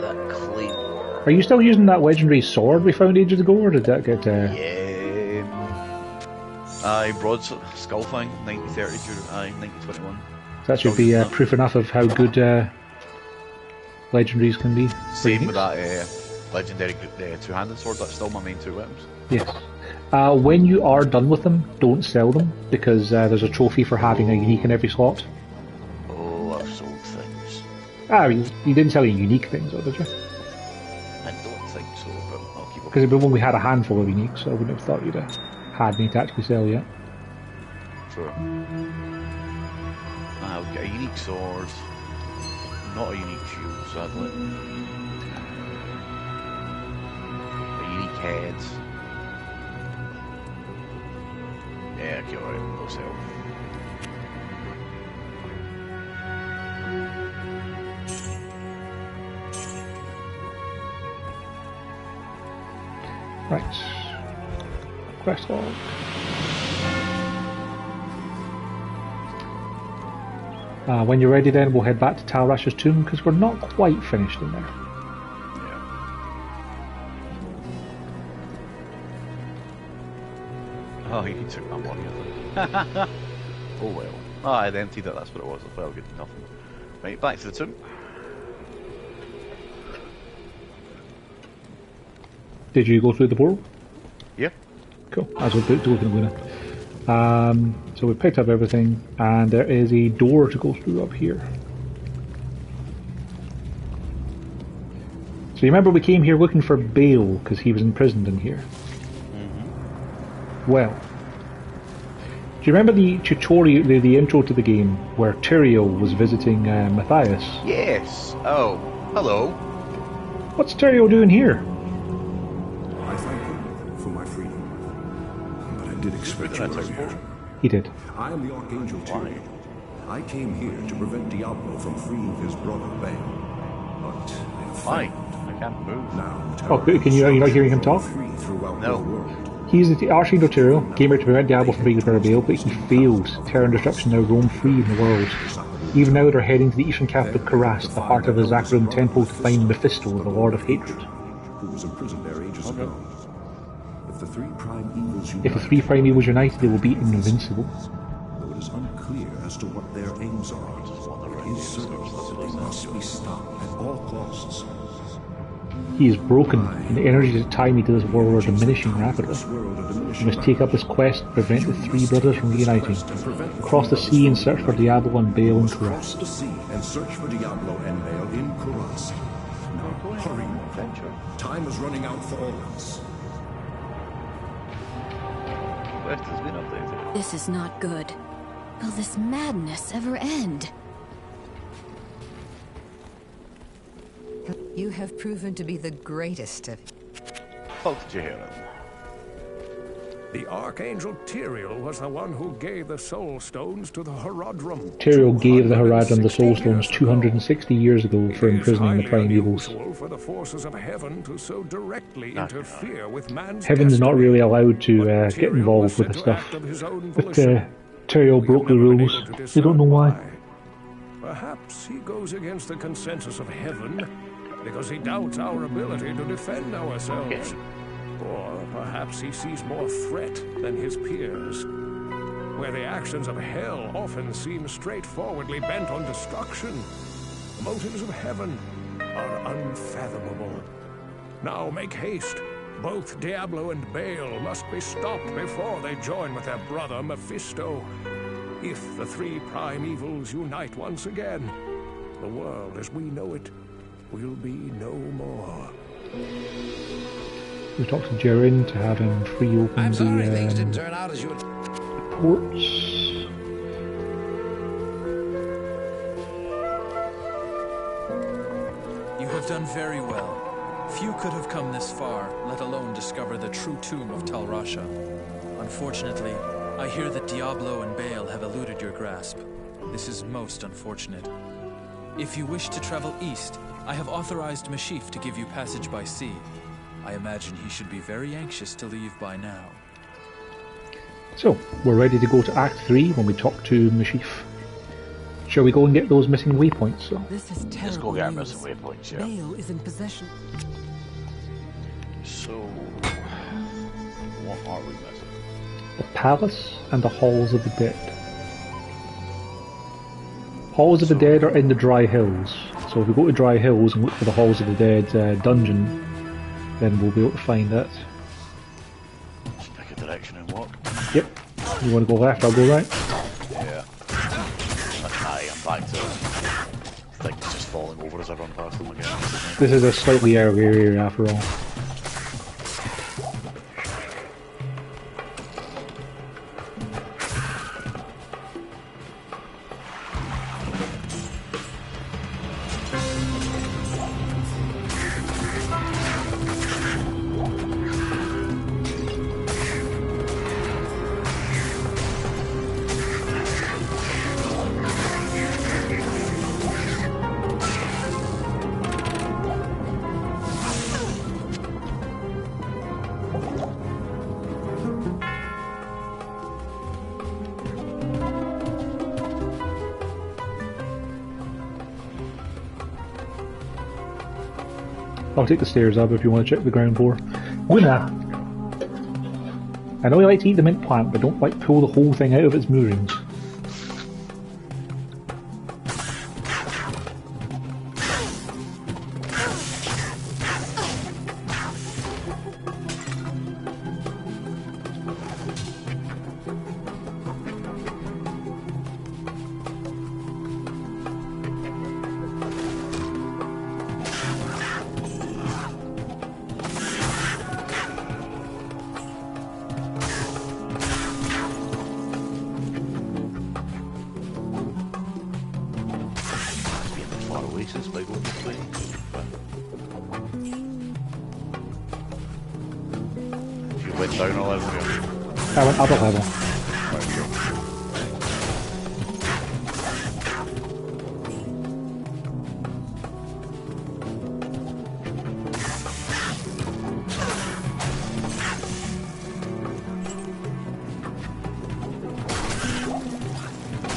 That claymore. Are you still using that legendary sword we found ages ago, or did that get... Yeah. Broadsword, Skullfang, 90-30, 90-21. That should be proof enough of how good legendaries can be. Same with that legendary two-handed sword, that's still my main 2 weapons. Yes. When you are done with them, don't sell them, because there's a trophy for having a unique in every slot. Oh, I've sold things. You didn't sell any unique things, though, did you? I don't think so, but I'll keep up. Because we've only had a handful of uniques, so I wouldn't have thought you'd have had any to actually sell yet. Sure. I've got a unique sword, not a unique shield, sadly. A unique head. Yeah, okay, alright, we'll sell. Right. Quest log. When you're ready then, we'll head back to Tal Rasha's tomb, because we're not quite finished in there. Yeah. Oh, you took my money, I think. Oh well. Oh, I'd emptied it, that's what it was. Well, good enough. Right, back to the tomb. Did you go through the portal? Yeah. Cool. As we're looking Luna. So we picked up everything, and there is a door to go through up here. So you remember we came here looking for Bale, because he was imprisoned in here? Mm-hmm. Well, do you remember the tutorial, the intro to the game, where Tyrael was visiting Matthias? Yes. Oh, hello. What's Tyrael doing here? I thank you for my freedom, but I did expect you earlier. He did. I am the Archangel Tyrael. I came here to prevent Diablo from freeing his brother Bale. But I have Fine. failed. I can't move. Now, Oh, can you? Are you not hearing him talk? free throughout No. the world. He's the Arcane Sanctuary, came here to prevent Diablo from freeing his brother Bale, but he failed. Terror and destruction now roam free in the world. Even now they're heading to the eastern capital of Karast, the heart of the Zakrum Temple, to find Mephisto, the Lord of Hatred. Who was imprisoned there ages ago. If the three prime evils unite, If the three prime evils united, they will be invincible. though it is unclear as to what their aims are, it is certain that they must be stopped at all costs. He is broken, and the energies that tie me to this world are diminishing rapidly. We must take up this quest to prevent the three brothers from reuniting. Cross the sea and search for Diablo and Bale in Cross Karast. the sea and search for Diablo and Bale in Karast. Now hurry, Adventure. time is running out for all of us. Quest has been updated. This is not good. Will this madness ever end? You have proven to be the greatest of... How did you hear it? The Archangel Tyrael was the one who gave the Soul Stones to the Horadrim. Tyrael gave the Horadrim the Soul Stones 260 years ago for imprisoning the Prime Evils. For the forces of heaven to so directly interfere with man's Heaven's not destiny. really allowed to But get Tyrael involved was with said the to stuff. act of his own But volition. Tyrael We broke have the never been rules. able to They discern don't know why. Perhaps he goes against the consensus of heaven because he doubts our ability to defend ourselves. Or perhaps he sees more threat than his peers. Where the actions of hell often seem straightforwardly bent on destruction, the motives of heaven are unfathomable. Now make haste. Both Diablo and Bale must be stopped before they join with their brother Mephisto. If the three prime evils unite once again, the world as we know it will be no more. We talked to Jaren to have him free open I'm sorry things the didn't turn out as you had... ports. You have done very well. Few could have come this far, let alone discover the true tomb of Tal Rasha. Unfortunately, I hear that Diablo and Bale have eluded your grasp. This is most unfortunate. If you wish to travel east, I have authorized Mashif to give you passage by sea. I imagine he should be very anxious to leave by now. So, we're ready to go to Act 3 when we talk to Mashif. Shall we go and get those missing waypoints? So? This is terrible Let's go get our news. missing waypoints, yeah. Bale is in possession. So, what are we missing? The Palace and the Halls of the Dead. Halls of the Dead are in the Dry Hills. So if we go to Dry Hills and look for the Halls of the Dead dungeon, then we'll be able to find it. Just pick a direction and walk. Yep. You want to go left, I'll go right. Yeah. I'm back to things just falling over as I run past them again. This is a slightly earlier area after all. I'll take the stairs up if you want to check the ground floor. Winner! I know you like to eat the mint plant, but don't like pull the whole thing out of its moorings. Far oasis by going this way. You went down a level here. I went up a level. Right here.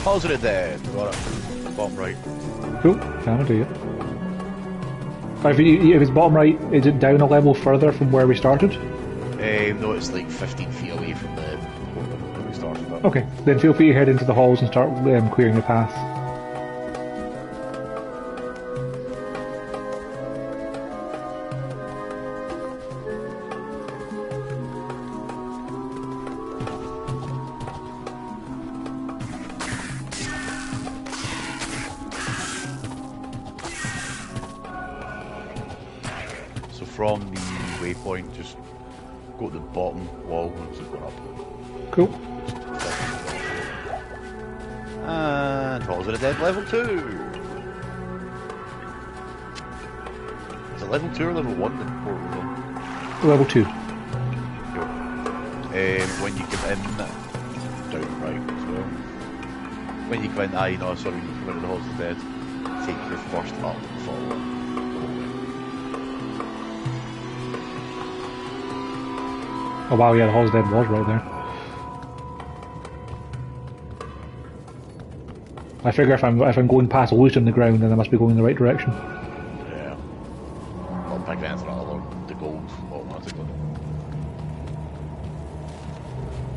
Halls of the Dead. Got it. Bottom right. Cool. Can't do it. If it's bottom right, is it down a level further from where we started? No, it's like 15 feet away from the where we started. But... Okay, then feel free to head into the halls and start clearing the path. From the waypoint, just go to the bottom wall and keep going up. Cool. And Halls of the Dead level 2. Is it level 2 or level 1 in Portal? Level 2. Cool. When you come in, down right as well. When you come in, when you come into the Halls of the Dead, take your first up and follow. Oh wow, yeah, the Hall's Dead was right there. I figure if I'm going past loot on the ground, then I must be going in the right direction. Yeah. I'll pick the answer along the gold automatically.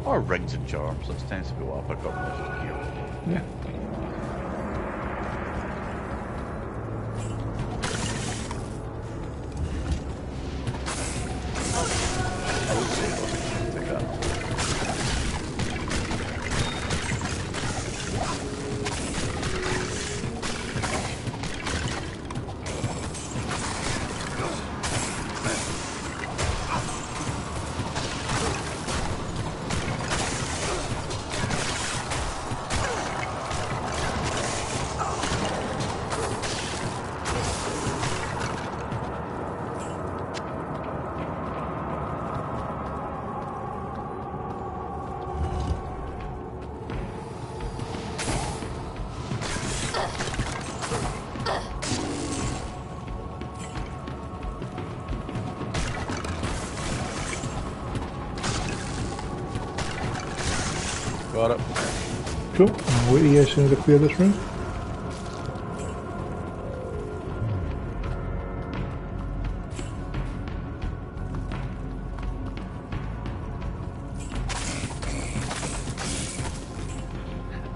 Or rings and charms, that tends to be what I pick up most here. Yeah. Got it. Cool. I'll wait here as soon as I clear this room.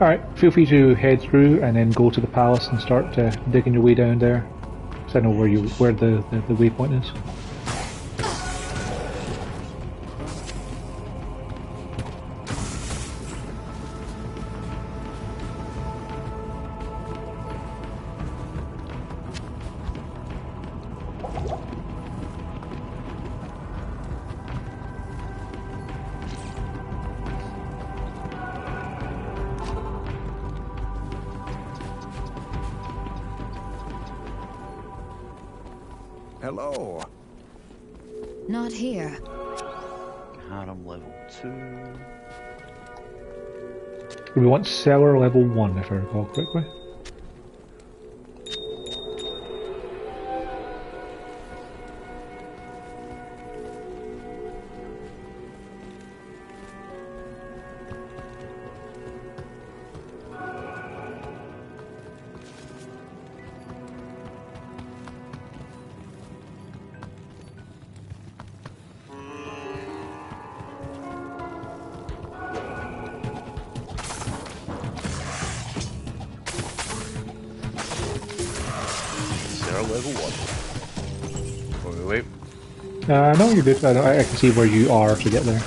Alright, feel free to head through and then go to the palace and start digging your way down there. So I know where the waypoint is. Hello. Not here. Harem level 2. We want cellar level 1, if I recall correctly. Level 1. Wait. No, you're good. I can see where you are to get there.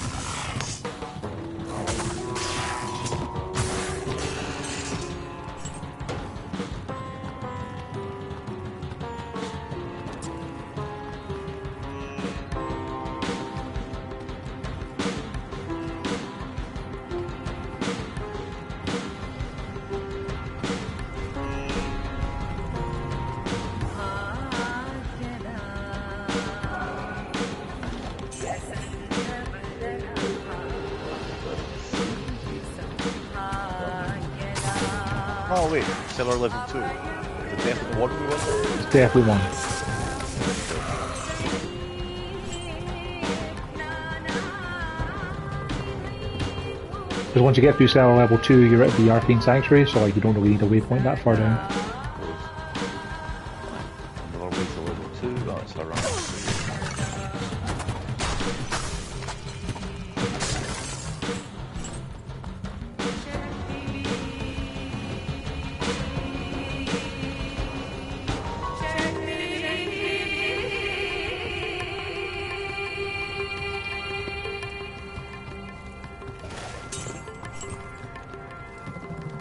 Oh wait, cellar level 2. Is it definitely 1 we want? It's definitely 1. Because once you get through cell level 2, you're at the Arcane Sanctuary, so like you don't really need a waypoint that far down. Another way to level 2, that's around 3.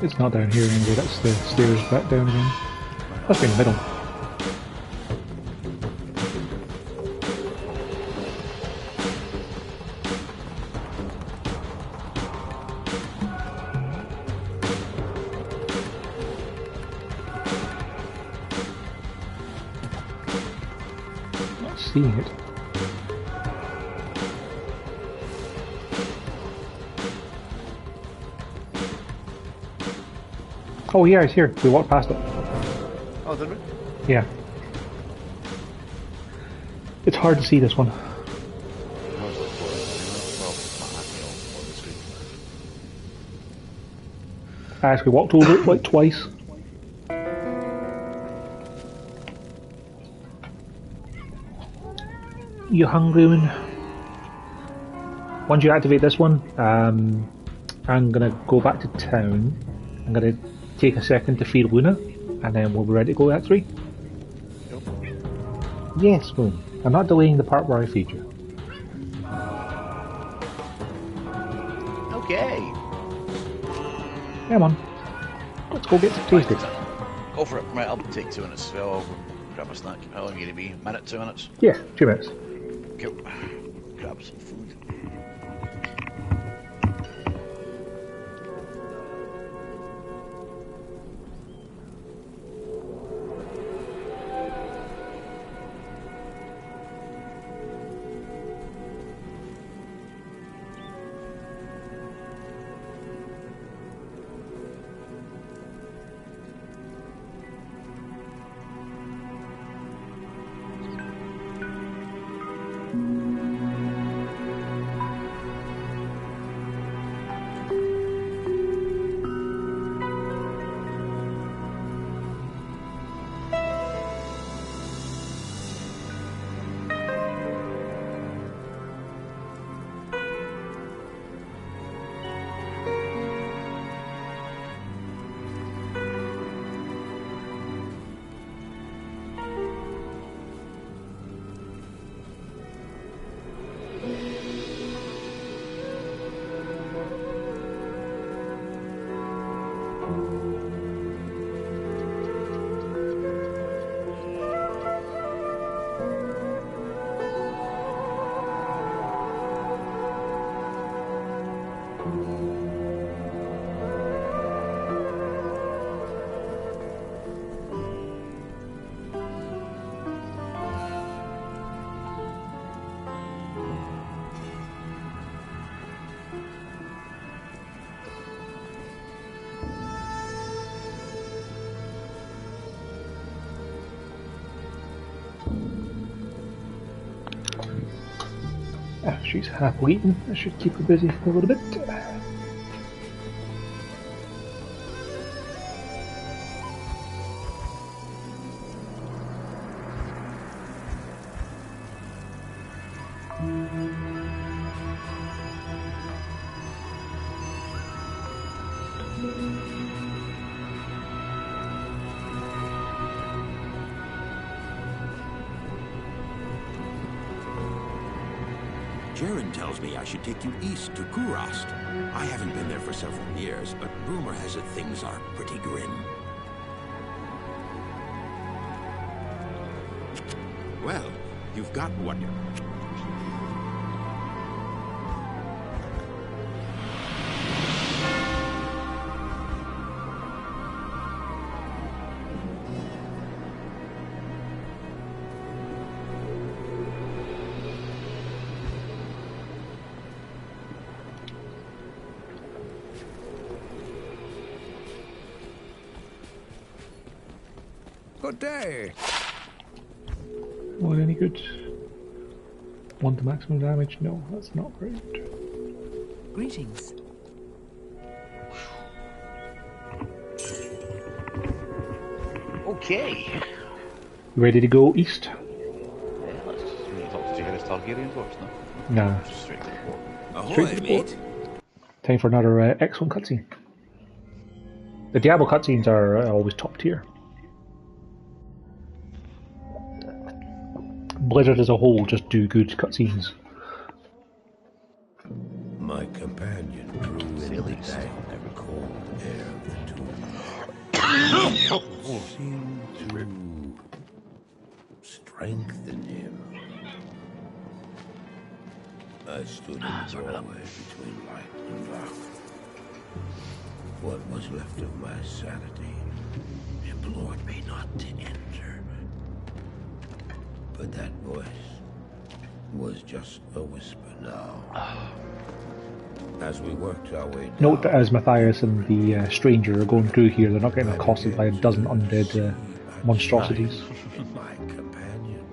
It's not down here anyway, that's the stairs back down again. Must be in the middle. Not seeing it. Oh yeah, it's here. We walked past it. Oh, did we? Yeah. It's hard to see this one. I actually walked over it like twice. You hungry one? Once you activate this one, I'm gonna go back to town. I'm gonna take a second to feed Luna, and then we'll be ready to go at 3. Yep. Yes, Moon. I'm not delaying the part where I feed you. Okay. Come on. Let's go get some tasty. Go for it. Right, I'll take 2 minutes. I'll grab a snack. How long are you going to be? A minute, 2 minutes? Yeah, 2 minutes. Cool. Grab some food. Ah, she's happily eaten. That should keep her busy for a little bit. Jaren tells me I should take you east to Kurast. I haven't been there for several years, but rumor has it things are pretty grim. Well, you've got what you... Good day. Not any good. 1 to maximum damage? No, that's not great. Greetings. Okay. Ready to go east? Yeah, let's really talk to Jaehaerys Targaryen first, no? Nah. Just straight to the port. Straight to the port. Time for another excellent cutscene. The Diablo cutscenes are always top tier. Blizzard as a whole just do good cutscenes. My companion drew in the dank, cold air of the tomb. Seemed to strengthen him. I stood in the doorway between light and dark. What was left of my sanity implored me not to enter. But that voice was just a whisper now. As we worked our way down, Note that as Matthias and the stranger are going through here, they're not getting accosted by a dozen undead monstrosities. my companion,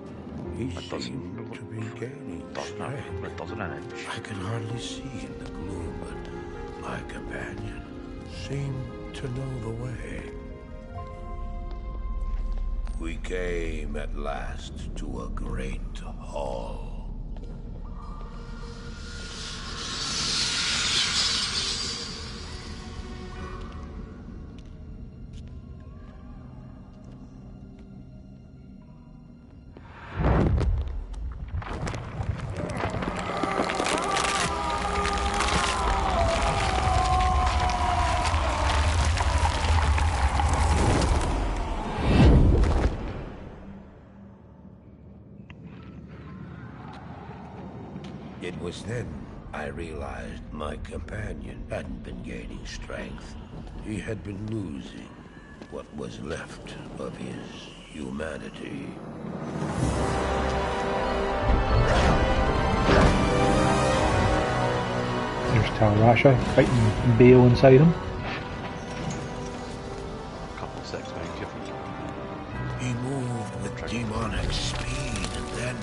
he seemed to be gaining strength. I could hardly see in the gloom, but my companion seemed to know the way. We came at last to a great hall. It was then I realized my companion hadn't been gaining strength. He had been losing what was left of his humanity. There's Talrasha fighting Bale inside him. Couple of sex behind you. He moved with demonic speed, and then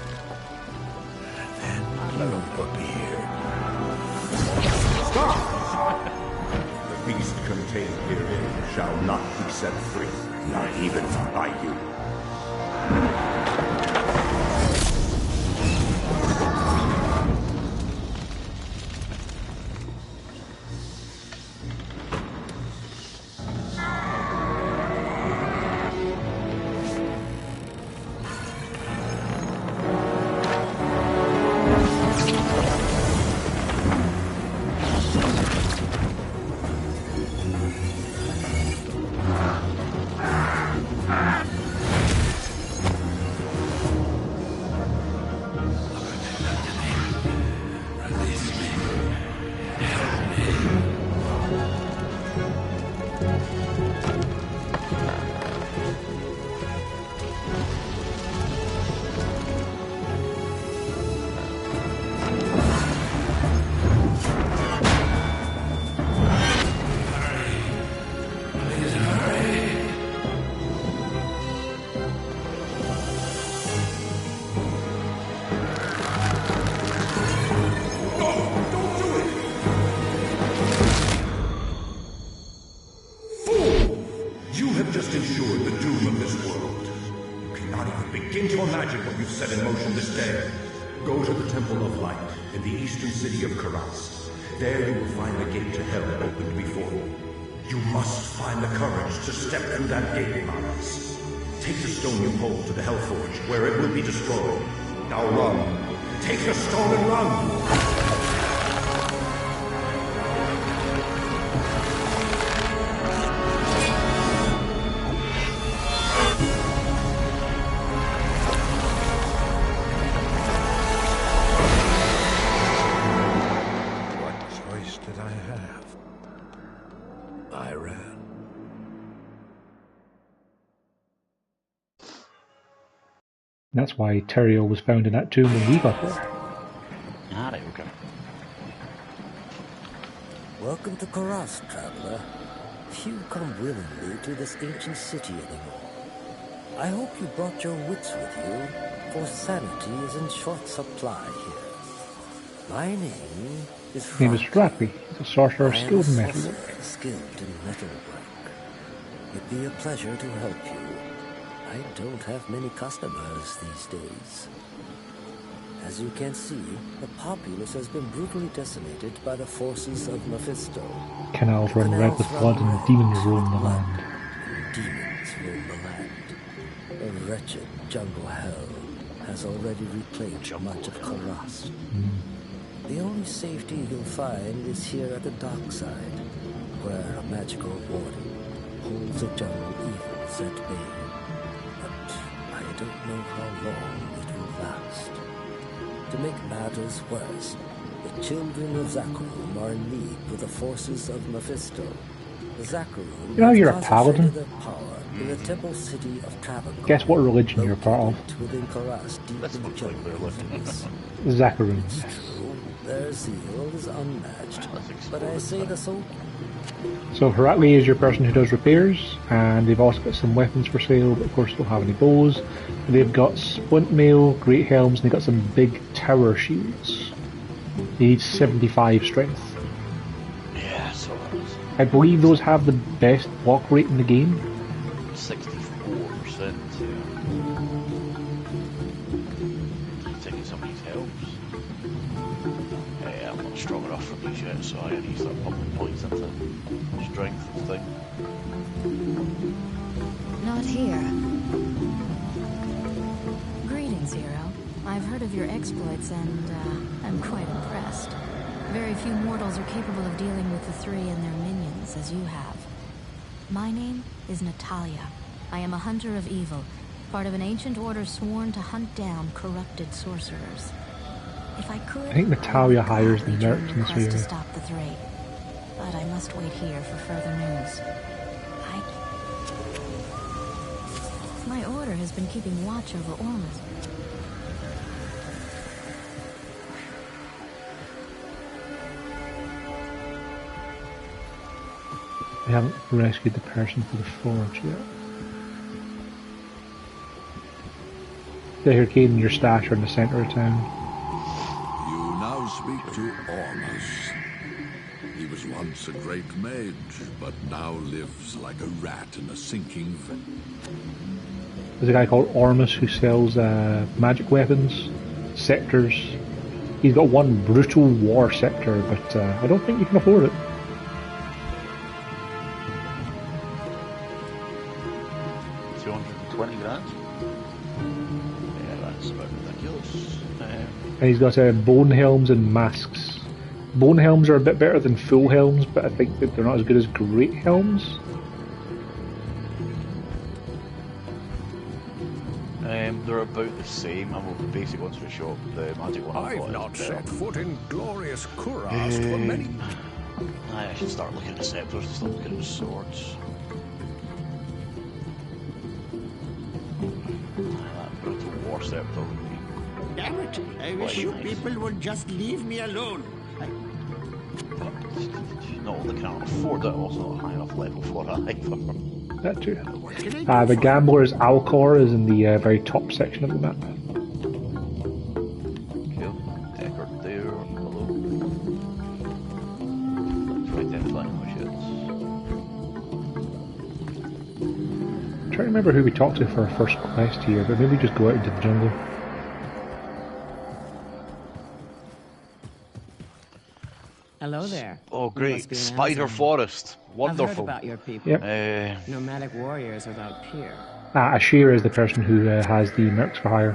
you appeared. Stop! The beast contained herein shall not be set free, not even by you. There you will find the gate to hell opened before you. You must find the courage to step through that gate, Miles. Take the stone you hold to the Hellforge, where it will be destroyed. Now run. Take the stone and run! That's why Terrio was found in that tomb when we got there. Ah, there we go. Welcome to Karas, traveler. Few come willingly to this ancient city anymore. I hope you brought your wits with you, for sanity is in short supply here. My name is His name is Flatby. He's a sorcerer skilled in metalwork. Skilled in metalwork. It'd be a pleasure to help you. I don't have many customers these days. As you can see, the populace has been brutally decimated by the forces of Mephisto. Canals run red with blood and demons roam the land. Demons roam the land. A wretched jungle hell has already reclaimed much of Karas. The only safety you'll find is here at the dark side, where a magical warden holds the jungle evils at bay. But I don't know how long it will last. To make matters worse, the children of Zakharum are in league with the forces of Mephisto. The Zakharum You know you're a paladin? their power in the temple city of Travancore. Guess what religion you're part of? Within Karas, deep in the jungle of peace. Zakharum. Their zeal is unmatched, but I say the soul. So Herakli is your person who does repairs, and they've also got some weapons for sale, but of course don't have any bows. They've got splint mail, great helms, and they've got some big tower shields. They need 75 strength. Yeah, so I believe those have the best block rate in the game. 64%. Taking some of these helps. Yeah, I'm not strong enough for these yet, so I need to start pumping points into strength and thing. Not here. Greetings, hero. I've heard of your exploits and I'm quite impressed. Very few mortals are capable of dealing with the three and their minions as you have. My name is Natalia. I am a hunter of evil, part of an ancient order sworn to hunt down corrupted sorcerers. If I could, I think Natalia hires the mercs in this to area. stop the three. But I must wait here for further news. My order has been keeping watch over Ormus. They haven't rescued the person for the forge yet. They hear Caden, your stash are in the centre of town. You now speak to Ormus. He was once a great mage, but now lives like a rat in a sinking vent. There's a guy called Ormus who sells magic weapons, scepters. He's got one brutal war scepter, but I don't think you can afford it. $220 grand? Yeah, that's about ridiculous. And he's got bone helms and masks. Bone helms are a bit better than full helms, but I think that they're not as good as great helms. They're about the same. I'm the basic ones for shop. The magic one I've not set foot in glorious Kurast for many. I should start looking at the scepters instead of looking at the swords. That brutal war scepter would be. Damn it! I wish you people would just leave me alone. Not only can I afford it, also not high enough level for it either. That too. The Gambler's Alcor is in the very top section of the map. Cool. Deckard there, hello. Try identifying my shits. I'm trying to remember who we talked to for our first quest here, but maybe just go out into the jungle. Hello there. Oh great, Spider Forest. Wonderful. I've heard about your people. Yep. Nomadic warriors without peer. Ashir is the person who has the mercs for hire.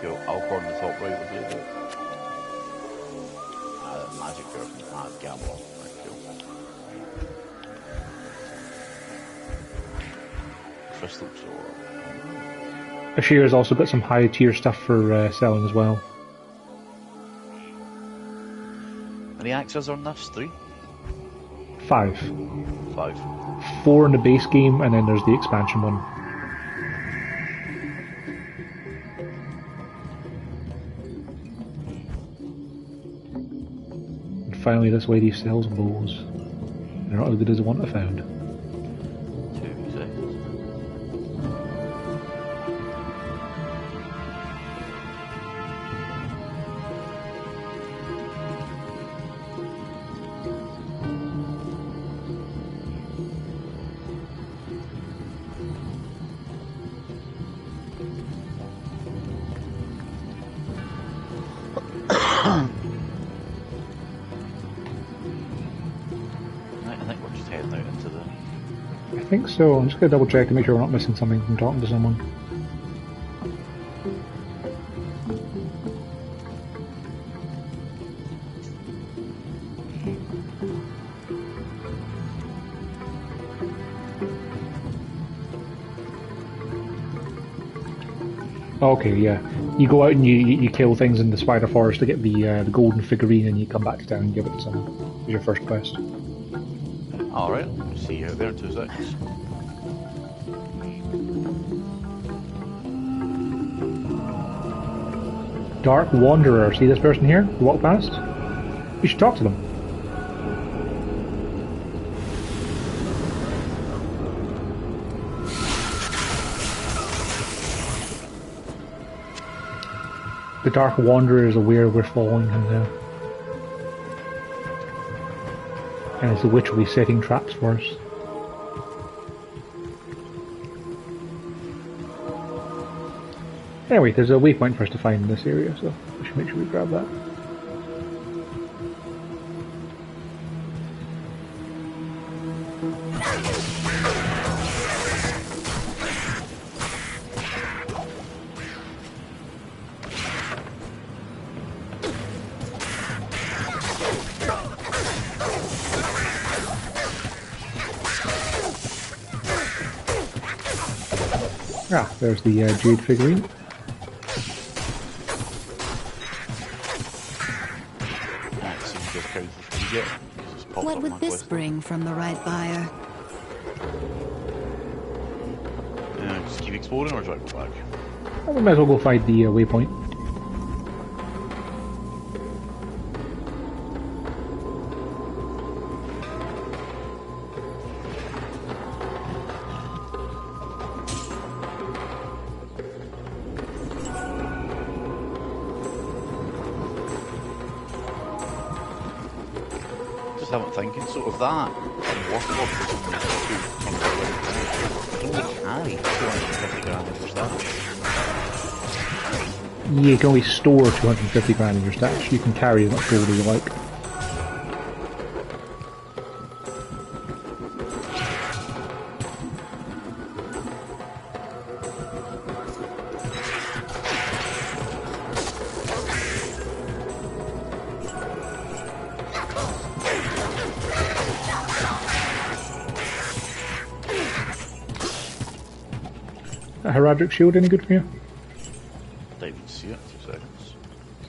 Cool, Alcor in the top right will do it. Magic person, Gambler. Cool. Crystal sword. Ashir's also got some high tier stuff for selling as well. Any axes on this? 3? 5. 5. 4 in the base game, and then there's the expansion one. And finally, this lady sells bows. They're not as good as the one I found. 2 seconds. think so. I'm just going to double check to make sure we're not missing something from talking to someone. Okay, yeah. You go out and you kill things in the spider forest to get the golden figurine, and you come back to town and give it to someone. It's your first quest. Alright, see you out there in 2 seconds. Dark Wanderer. See this person here? You walk past? You should talk to them. The Dark Wanderer is aware we're following him now. And it's the witch will be setting traps for us. Anyway, there's a waypoint for us to find in this area, so we should make sure we grab that. Ah, there's the jade figurine. What would this bring from the right buyer? Just keep exploring, or do I go back? Well, we might as well go find the waypoint. I'm thinking, so if that unworkable is only 250 grand in your stash. Yeah, you can only store 250 grand in your stash. You can carry as much gold as you like. A Heraldric shield any good for you? Don't even see it, 2 seconds.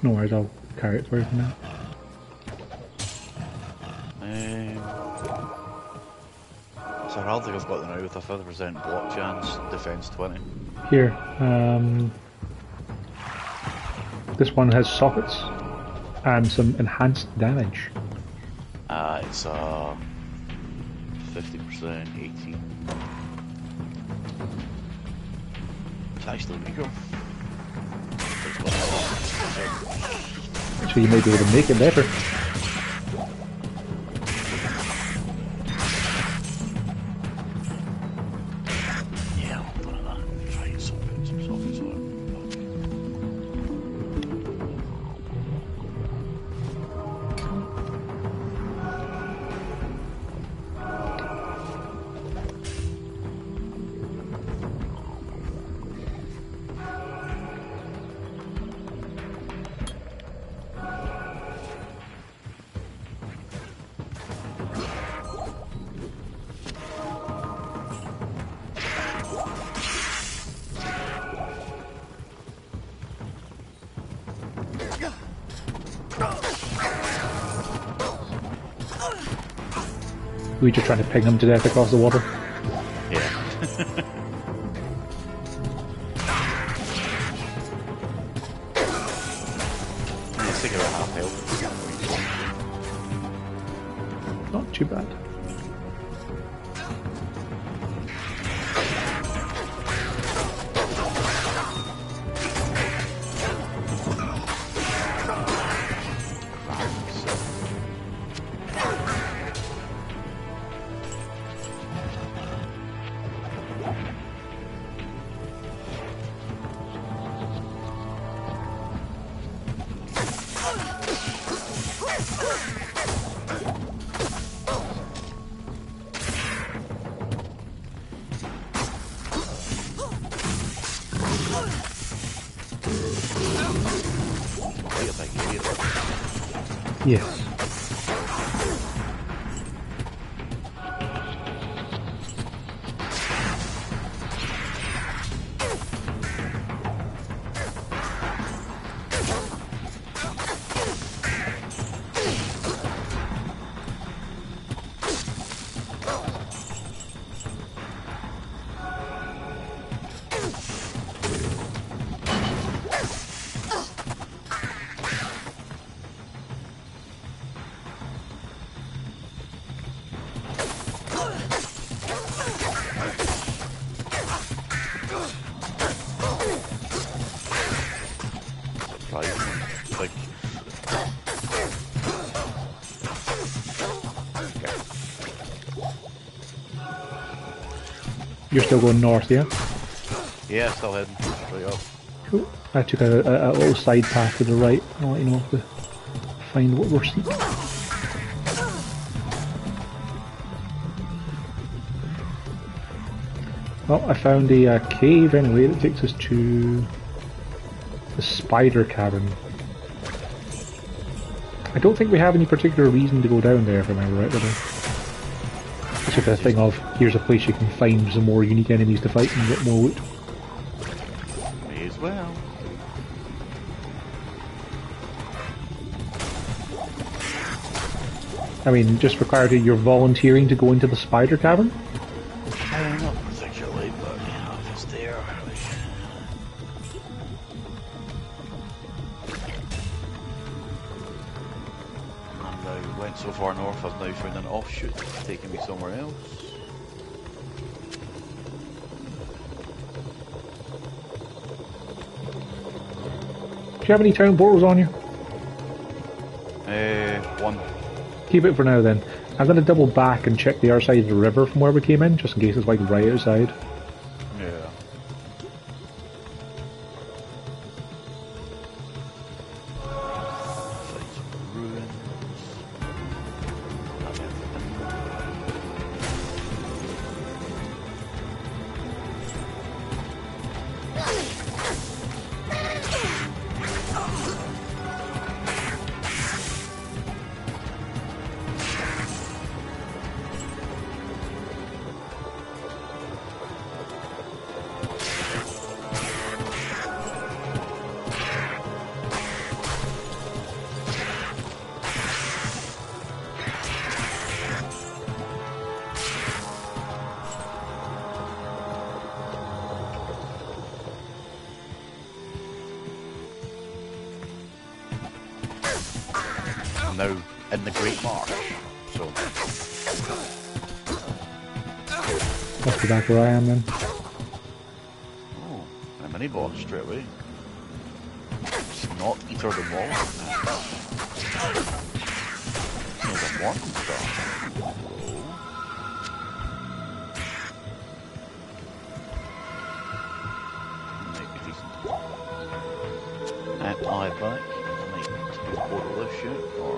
No worries, I'll carry it for you for now. So Heraldic I've got the now with a 50% block chance, defense 20. Here, this one has sockets and some enhanced damage. It's 50%, 18. It's actually legal. So you may be able to make it better. Yeah, I'll put that. Try and get some sockets on it. We're just trying to ping them to death across the water. Yeah. Let's take about half health. Not too bad. Yes. You're still going north, yeah? Yeah, still heading straight up. Cool. I took a little side path to the right. I'll let you know to find what we're seeking. Well, I found a cave anyway that takes us to the spider cabin. I don't think we have any particular reason to go down there, if I remember right, it's just a thing of, here's a place you can find some more unique enemies to fight and get more loot. May as well. I mean, just for clarity, you're volunteering to go into the spider cavern? Not particularly, but you know, if it's there. And I went so far north, I've now found an offshoot that's taking me somewhere else. Do you have any town portals on you? One. Keep it for now then. I'm going to double back and check the other side of the river from where we came in, just in case it's like right outside. Yeah. Now in the Great Marsh, so Must be back where I am then. oh, a mini boss straight away. It's not Eater the Wall. There's a morning star. Might be decent. And eye back. Order this shit, or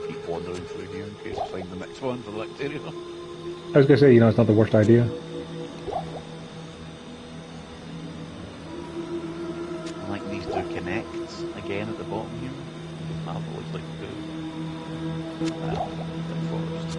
keep wandering through here in case I find the next one for the next area. I was going to say, you know, it's not the worst idea. I like these two connects again at the bottom here. I've always liked to go forest.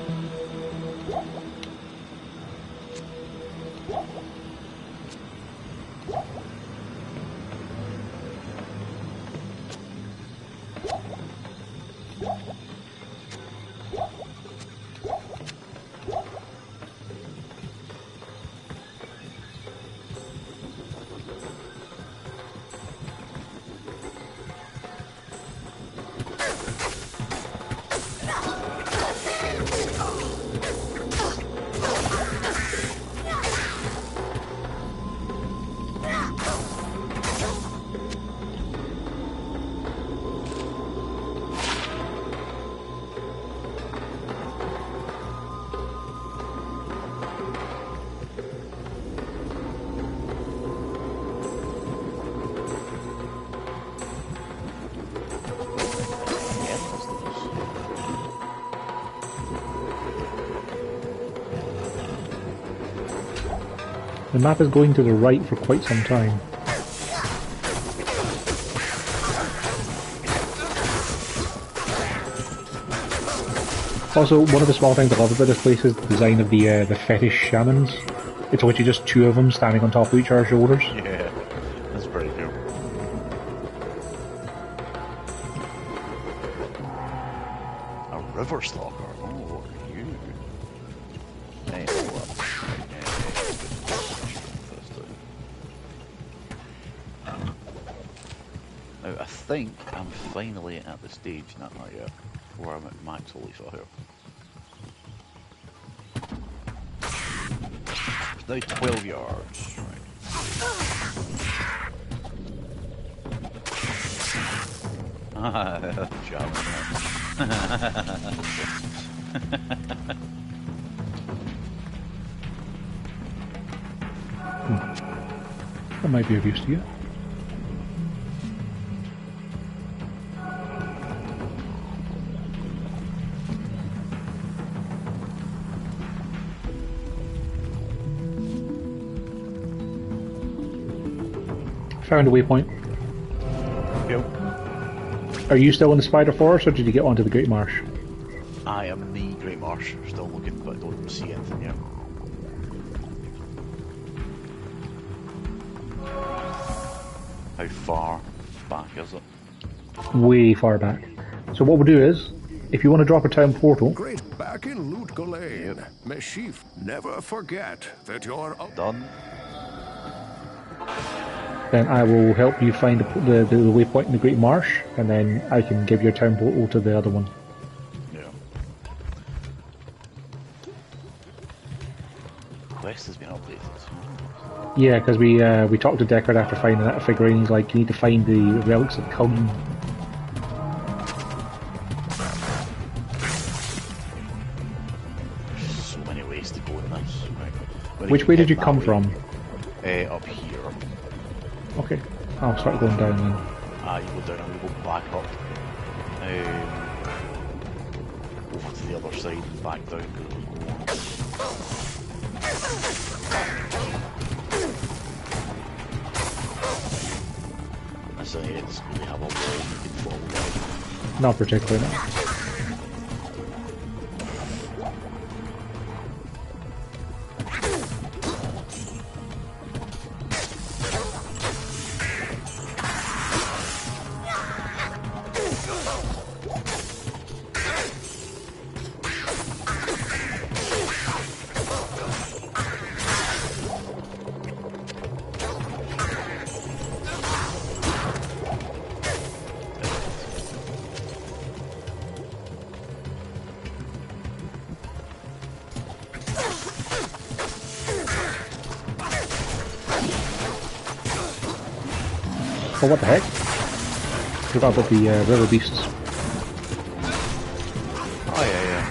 The map is going to the right for quite some time. Also, one of the small things I love about this place is the design of the fetish shamans. It's literally just two of them standing on top of each other's shoulders. Yeah, that's pretty cool. A river stalker. Oh, what are you? Hey, now, I think I'm finally at the stage, not yet, where I'm at max holy fire. It's now 12 yards. Right. That might be of use to you. Found a waypoint. Yep. Are you still in the Spider Forest, or did you get onto the Great Marsh? I am in the Great Marsh, still looking, but I don't see anything yet. How far back is it? Way far back. So what we'll do is, if you want to drop a town portal... Great, back in Loot Galen. Meshif, never forget that you're... Done. Then I will help you find the waypoint in the Great Marsh, and then I can give your town portal to the other one. Yeah. Quest has been updated. Yeah, because we talked to Deckard after finding that figurine. He's like, you need to find the relics of Cullen. There's so many ways to go in this. Right. Which way did you come from? Up here. Okay, I'll start going down then. You go down and we go back up. Over to the other side and back down. So yeah, it's really have a wall you can fall down. Not particularly, no. Oh, what the heck? Forgot about the river beasts. Oh yeah.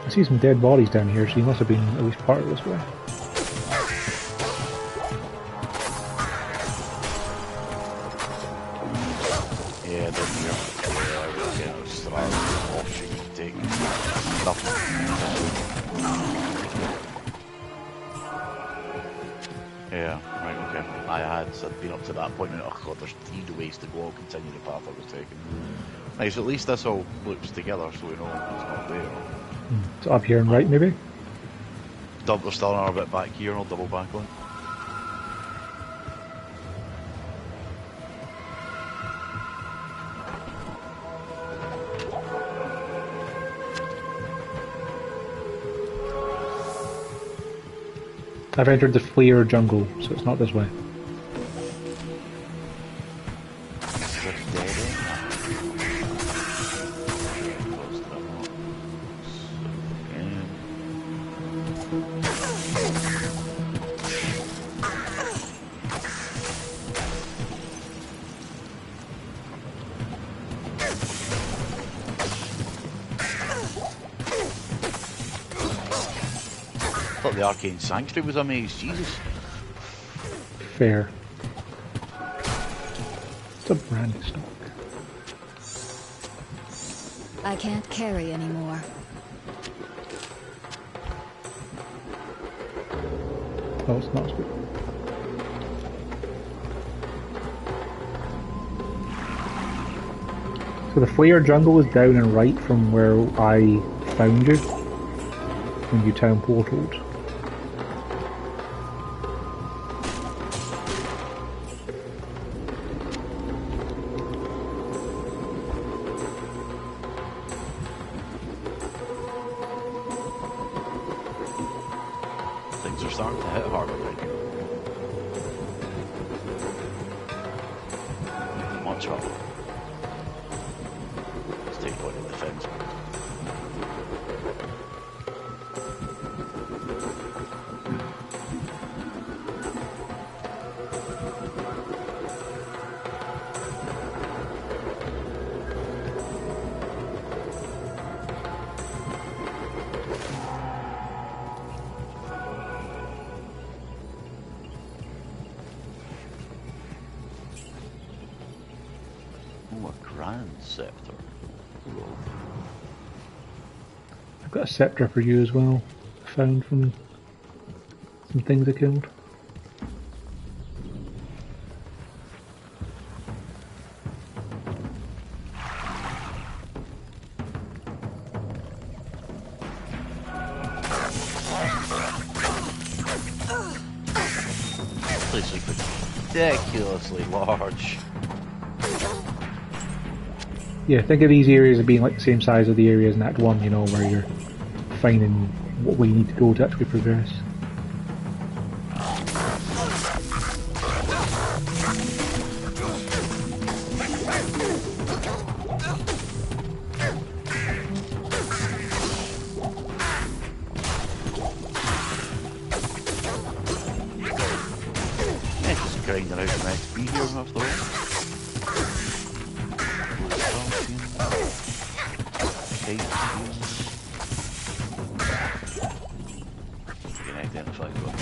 I see some dead bodies down here, so you must have been at least part of this way. Yeah, down here. Yeah, it's offshoot you can take. Nothing. Yeah, right, okay. I'd been up to that point and oh god, there's 3 ways to go, I'll continue the path I was taking. Nice, at least this all loops together so we know it's not there. It's up here and right, maybe? There's still another bit back here, and I'll double back on. I've entered the Fleer jungle, so it's not this way. The Arcane Sanctuary was a maze, Jesus. Fair. It's a brandy stock. I can't carry anymore. Oh, it's not good. So the Flare jungle is down and right from where I found you when you town portaled. Things are starting to hit harder right here. Much harder. Let's take point of defense. Oh, a grand scepter. I've got a scepter for you as well. I found from some things I killed. This place is ridiculously large. Yeah, think of these areas as being like the same size of the areas in Act 1, you know, where you're finding what way you need to go to actually progress. Yeah, just grinding out some XP here after all. You can identify what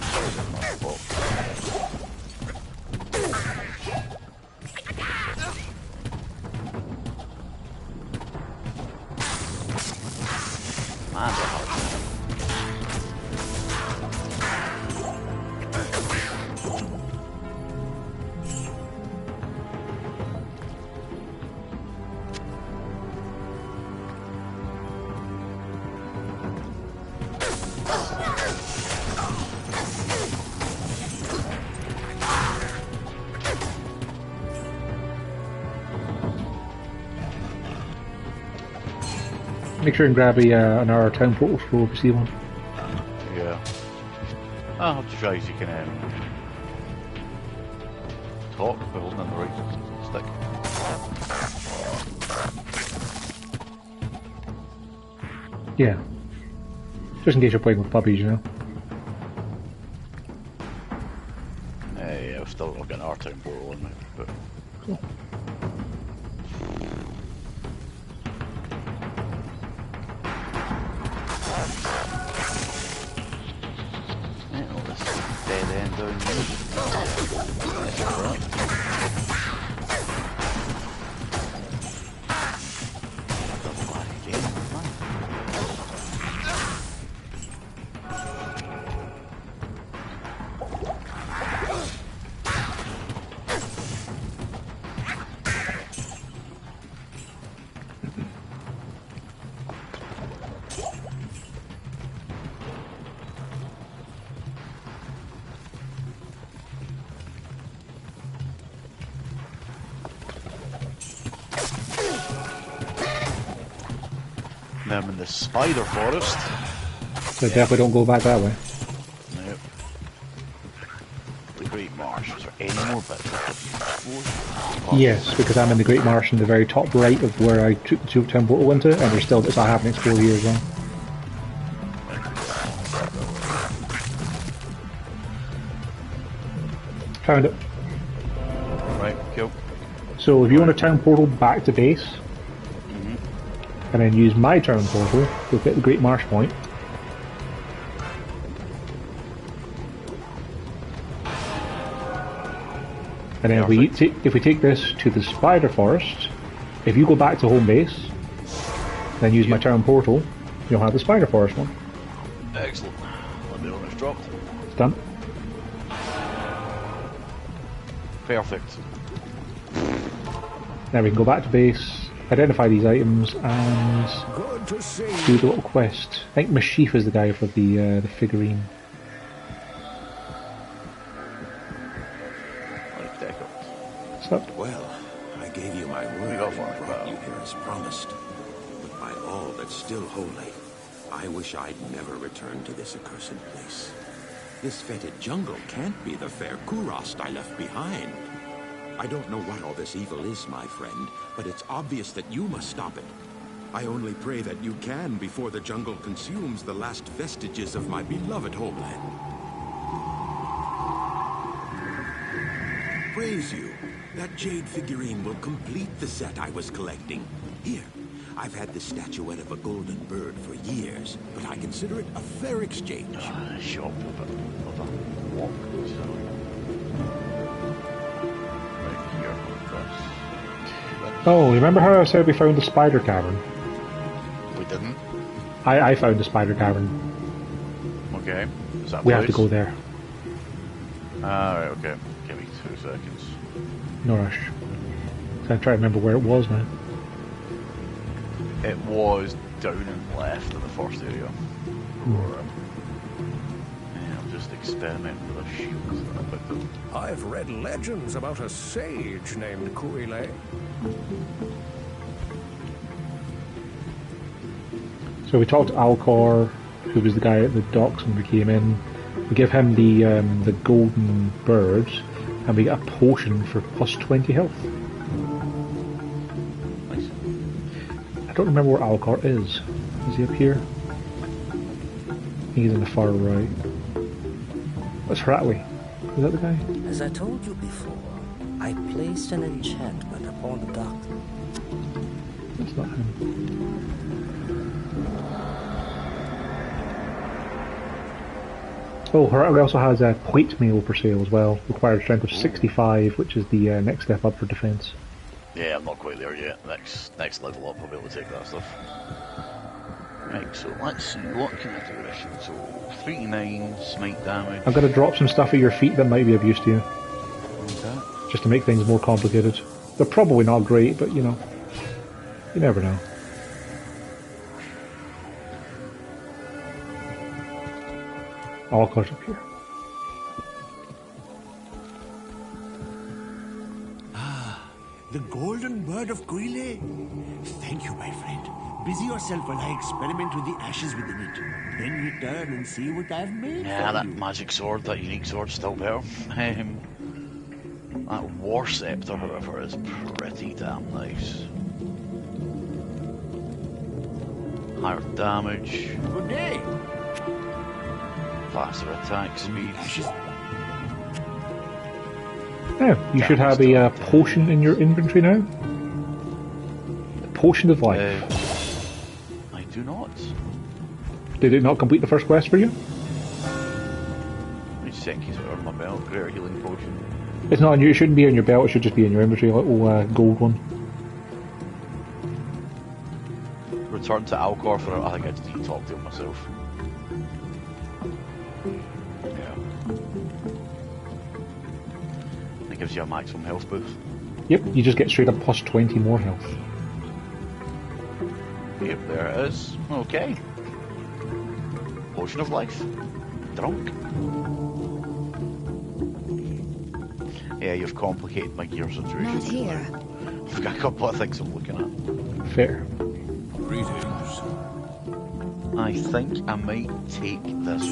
Make sure and grab another town portal scroll if you see one. Yeah. I'll have to try as you can talk by holding on the right stick. Yeah. Just in case you're playing with puppies, you know. Yeah, I've got an R-Town portal in me, but... Cool. I'm in the spider forest. So definitely don't go back that way. Nope. The Great Marsh. Is there any more bits? Oh. Yes, because I'm in the Great Marsh in the very top right of where I took the town portal into, and there's still bits I haven't explored here as well. Found it. Right, cool. So if you want a town portal back to base, and then use my town portal to get the Great Marsh point. And then if we take this to the spider forest, if you go back to home base, then use my town portal, you'll have the spider forest one. Excellent. Let me know when it's dropped. It's done. Perfect. Now we can go back to base, identify these items, and do the little quest. I think Mashif is the guy for the figurine. Well, I gave you my word and brought you here as promised. But by all that's still holy, I wish I'd never returned to this accursed place. This fetid jungle can't be the fair Kurost I left behind. I don't know what all this evil is, my friend, but it's obvious that you must stop it. I only pray that you can before the jungle consumes the last vestiges of my beloved homeland. Praise you. That jade figurine will complete the set I was collecting. Here, I've had this statuette of a golden bird for years, but I consider it a fair exchange. Shop of a walk, so... Right here, across. Oh, remember how I said we found the spider cavern? We didn't? I found the spider cavern. Okay. Is that we have to go there. Alright, okay. Give me 2 seconds. No rush. So I'm trying to remember where it was now. It was down and left in the first area. Yeah, I'm just experimenting with a shield. I've read legends about a sage named Kuile. So we talked to Alcor, who was the guy at the docks when we came in. We give him the golden bird, and we get a potion for plus 20 health. Nice. I don't remember where Alcor is. Is he up here? He's in the far right. What's Ratley? Is that the guy? As I told you before, I placed an enchantment upon the dock. That's not him. Oh, Ratley also has a plate mail for sale as well. Required strength of 65, which is the next step up for defense. Yeah, I'm not quite there yet. Next level up, I'll be able to take that stuff. Right, so let's see, what can I do with this? So, 3 to 9, smite damage. I'm going to drop some stuff at your feet that might be of use to you. Okay. Just to make things more complicated. They're probably not great, but you know, you never know. All close up here. Ah, the golden bird of Kuile. Thank you, my friend. Busy yourself while I experiment with the ashes within it. Then return and see what I've made. Yeah, for that you. magic sword, that unique sword, still better. That war scepter, however, is pretty damn nice. Higher damage. Good day. Faster attack speed. Now, you should have a potion in your inventory now. The potion of life. I do not. Did it not complete the first quest for you? Let me check his on my belt. Greater healing potion. It's not. It shouldn't be in your belt. It should just be in your inventory, a little gold one. Return to Alcor for. I think I just need to talk to him myself. It gives you a maximum health boost. Yep, you just get straight up plus 20 more health. Yep, there it is. Okay. Potion of life. Drunk. Yeah, you've complicated my gear situation. Not here. I've got a couple of things I'm looking at. Fair. Greetings. I think I might take this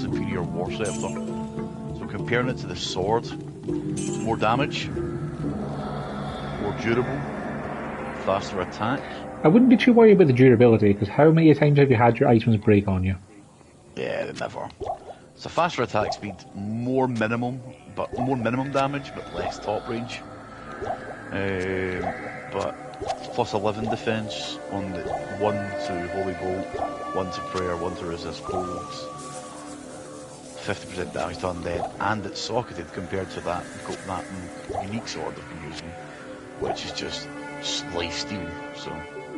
superior war scepter. So comparing it to the sword, more damage, more durable, faster attack. I wouldn't be too worried about the durability, because how many times have you had your items break on you? Yeah, never. It's a faster attack speed, more minimum damage, but less top range. But plus 11 defense on the 1 to Holy Bolt, 1 to Prayer, 1 to Resist Bolts. 50% damage to undead, and it's socketed compared to that unique sword I've been using, which is just life steal.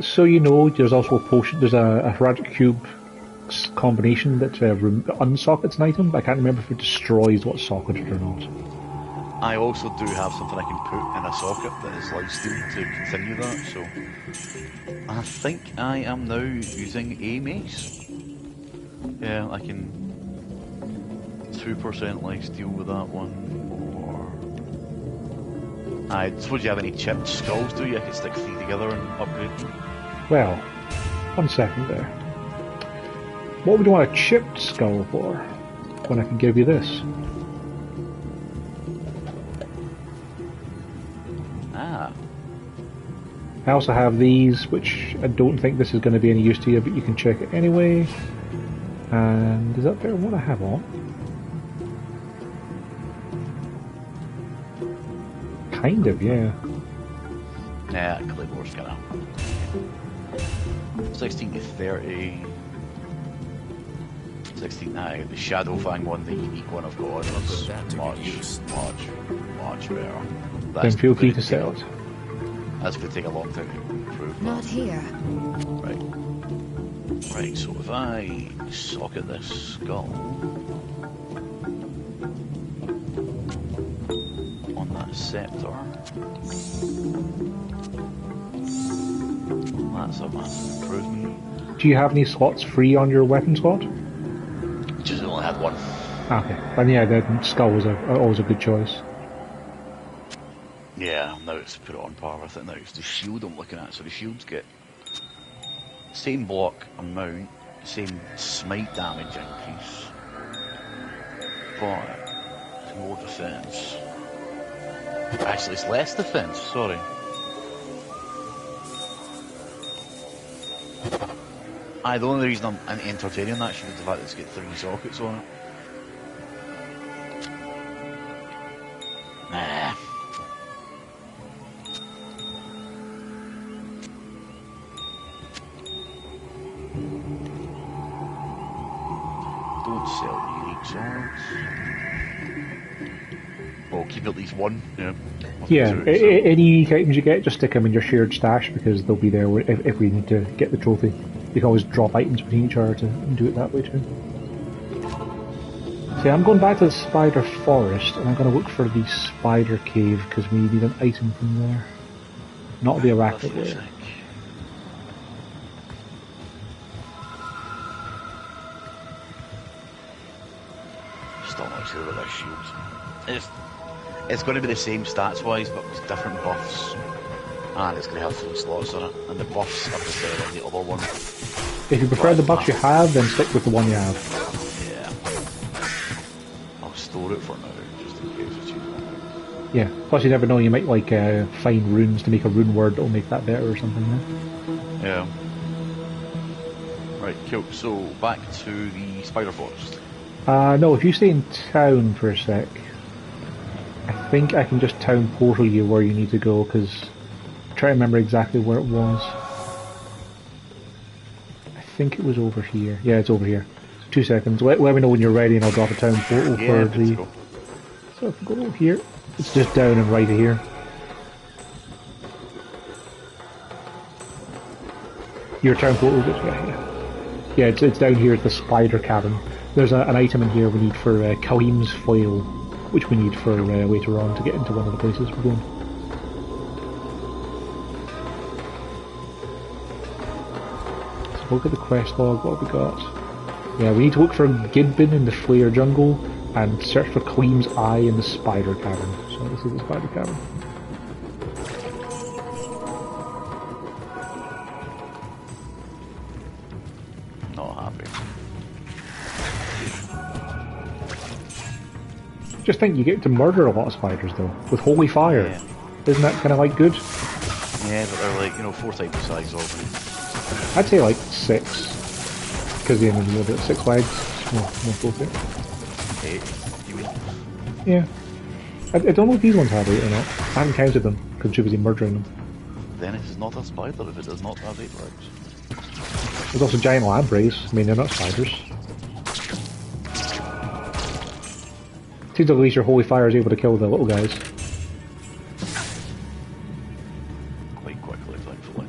So you know, there's also a potion. There's a Heraldic Cube combination that unsockets an item, but I can't remember if it destroys what's socketed or not. I also do have something I can put in a socket that is lifesteal to continue that, so I think I am now using a mace. Yeah, I can 2% lifesteal with that one, or I suppose you have any chipped skulls, do you? I could stick 3 together and upgrade them. Well, 1 second there. What would you want a chipped skull for, when I can give you this? I also have these, which I don't think this is going to be any use to you, but you can check it anyway. And is that better than what I have on? Kind of, yeah. Yeah, Claymore's kind of 16 to 30. 16. The Shadow Fang one, the unique one I've got, is much better. Then feel free to sell it. That's going to take a long time to improve. Not here. Right, so if I socket this skull on that scepter, that's a massive improvement. Do you have any slots free on your weapon slot? Just only had one. Okay, then yeah, the skull was always a good choice. Yeah, now it's put it on par with it now. It's the shield I'm looking at, so the shields get same block amount, same smite damage increase, but it's more defense. Actually, it's less defense, sorry. The only reason I'm entertaining that shield is the fact that it's got 3 sockets on it. Nah. Don't sell the unique swords. Well, keep at least one, yeah. Any unique items you get, just stick them in your shared stash, because they'll be there if we need to get the trophy. You can always drop items between each other to do it that way too. See, I'm going back to the Spider Forest, and I'm going to look for the Spider Cave, because we need an item from there. Not the Arachnid layer. Still not sure about their shields. It's going to be the same stats wise, but with different buffs. And it's going to have 3 slots on it, and the buffs are the same as the other one. If you prefer the buffs you have, then stick with the one you have. Yeah. I'll store it for now, just in case it's useful. Yeah, plus you never know, you might like find runes to make a rune word that'll make that better or something. Yeah. Right, cool. So, back to the Spider Forest. No, if you stay in town for a sec, I think I can just town portal you where you need to go, because I'm trying to remember exactly where it was. I think it was over here. Yeah, it's over here. 2 seconds. Let me know when you're ready and I'll drop a town portal for the... Go. So if we go over here, it's just down and right here. Your town portal is... Yeah, it's down here at the Spider Cavern. There's an item in here we need for Kalim's foil, which we need for later on to get into one of the places we're going. So look at the quest log, what have we got? Yeah, we need to look for Gidbin in the Flare Jungle and search for Kalim's Eye in the Spider Cavern. So this is the Spider Cavern. Not happy. Just think you get to murder a lot of spiders though, with holy fire. Yeah. Isn't that kind of like good? Yeah, but they're like, 4 times the size of them. I'd say like 6, because the enemy will 6 legs. More closer. 8, you mean? Yeah. I don't know if these ones have 8 or not. I haven't counted them, because I'm too busy murdering them. Then it is not a spider if it does not have 8 legs. There's also giant lampreys. I mean, they're not spiders. Seems like at least your holy fire is able to kill the little guys. Quite quickly, thankfully.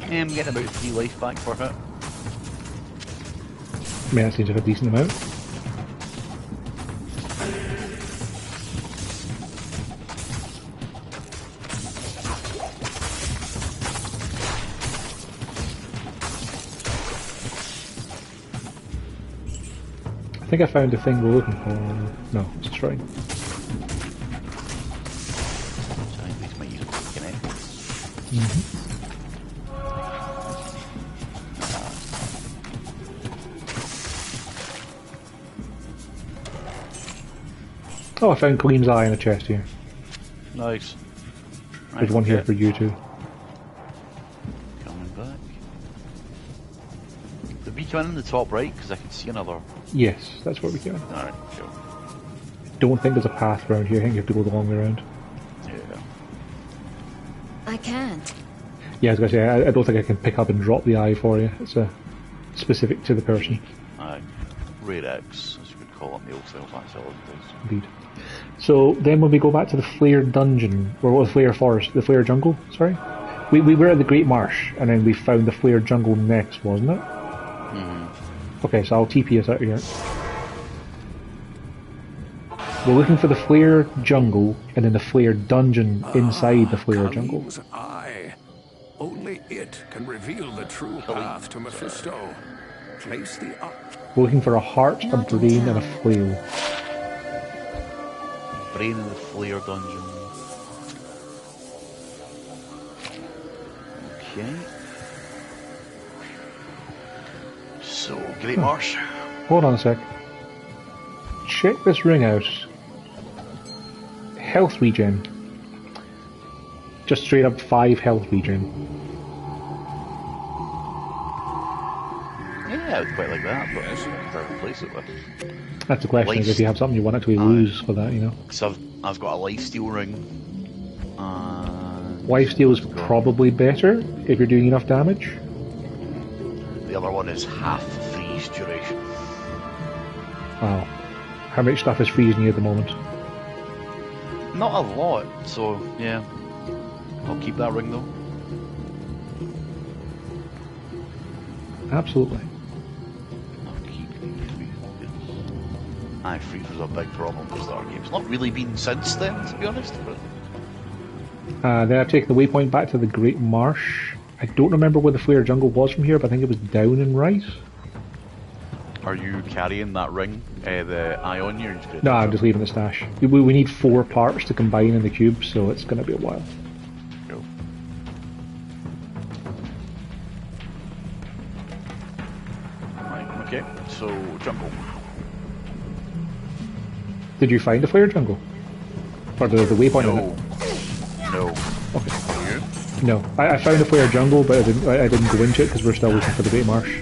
I'm getting about 3 life back for it. I mean, that seems like a decent amount. I think I found the thing we're looking for. No, it's a shrine. So I think these might use connect. Oh, I found Gleam's Eye in a chest here. Nice. There's one here for you too. Coming back. Did we come in the top right? Because I can see another. Yes, that's where we go. Alright, cool. Don't think there's a path around here. I think you have to go the long way around. Yeah. I can't. Yeah, I was going to say, I don't think I can pick up and drop the eye for you. It's specific to the person. Rare X, as you could call it, the old style fantasy days. Indeed. So then when we go back to the Flare Dungeon, or the Flare Forest, the Flare Jungle, sorry? We were at the Great Marsh, and then we found the Flare Jungle next, wasn't it? Okay, so I'll TP us out here. We're looking for the Flare Jungle, and then the Flare Dungeon inside the Flare Jungle. Khalid's eye. Only it can reveal the true path to Mephisto. Place the eye. We're looking for a heart, a brain, and a flail. Brain in the Flare Dungeon. Okay. So, Great Marsh. Hold on a sec. Check this ring out. Health regen. Just straight up 5 health regen. Yeah, I would quite like that, but where to replace it with? That's the question, is if you have something you want to lose for that, you know. So I've got a lifesteal ring. Lifesteal is probably better if you're doing enough damage. The other one is half freeze duration. Wow. How much stuff is freezing you at the moment? Not a lot, so yeah. I'll keep that ring though. Absolutely. Aye, freeze was a big problem for Star Games. Not really been since then, to be honest. But Then I've taken the waypoint back to the Great Marsh. I don't remember where the Flare Jungle was from here, but I think it was down and right. are you carrying that ring, the eye on you? No, I'm just leaving the stash. We need 4 parts to combine in the cube, so it's going to be a while. Cool. Right, okay, so jungle. Did you find the Flare Jungle? Or the waypoint on it? No. Okay. You? No. I found the Flare Jungle, but I didn't go into it because we're still looking for the Great Marsh.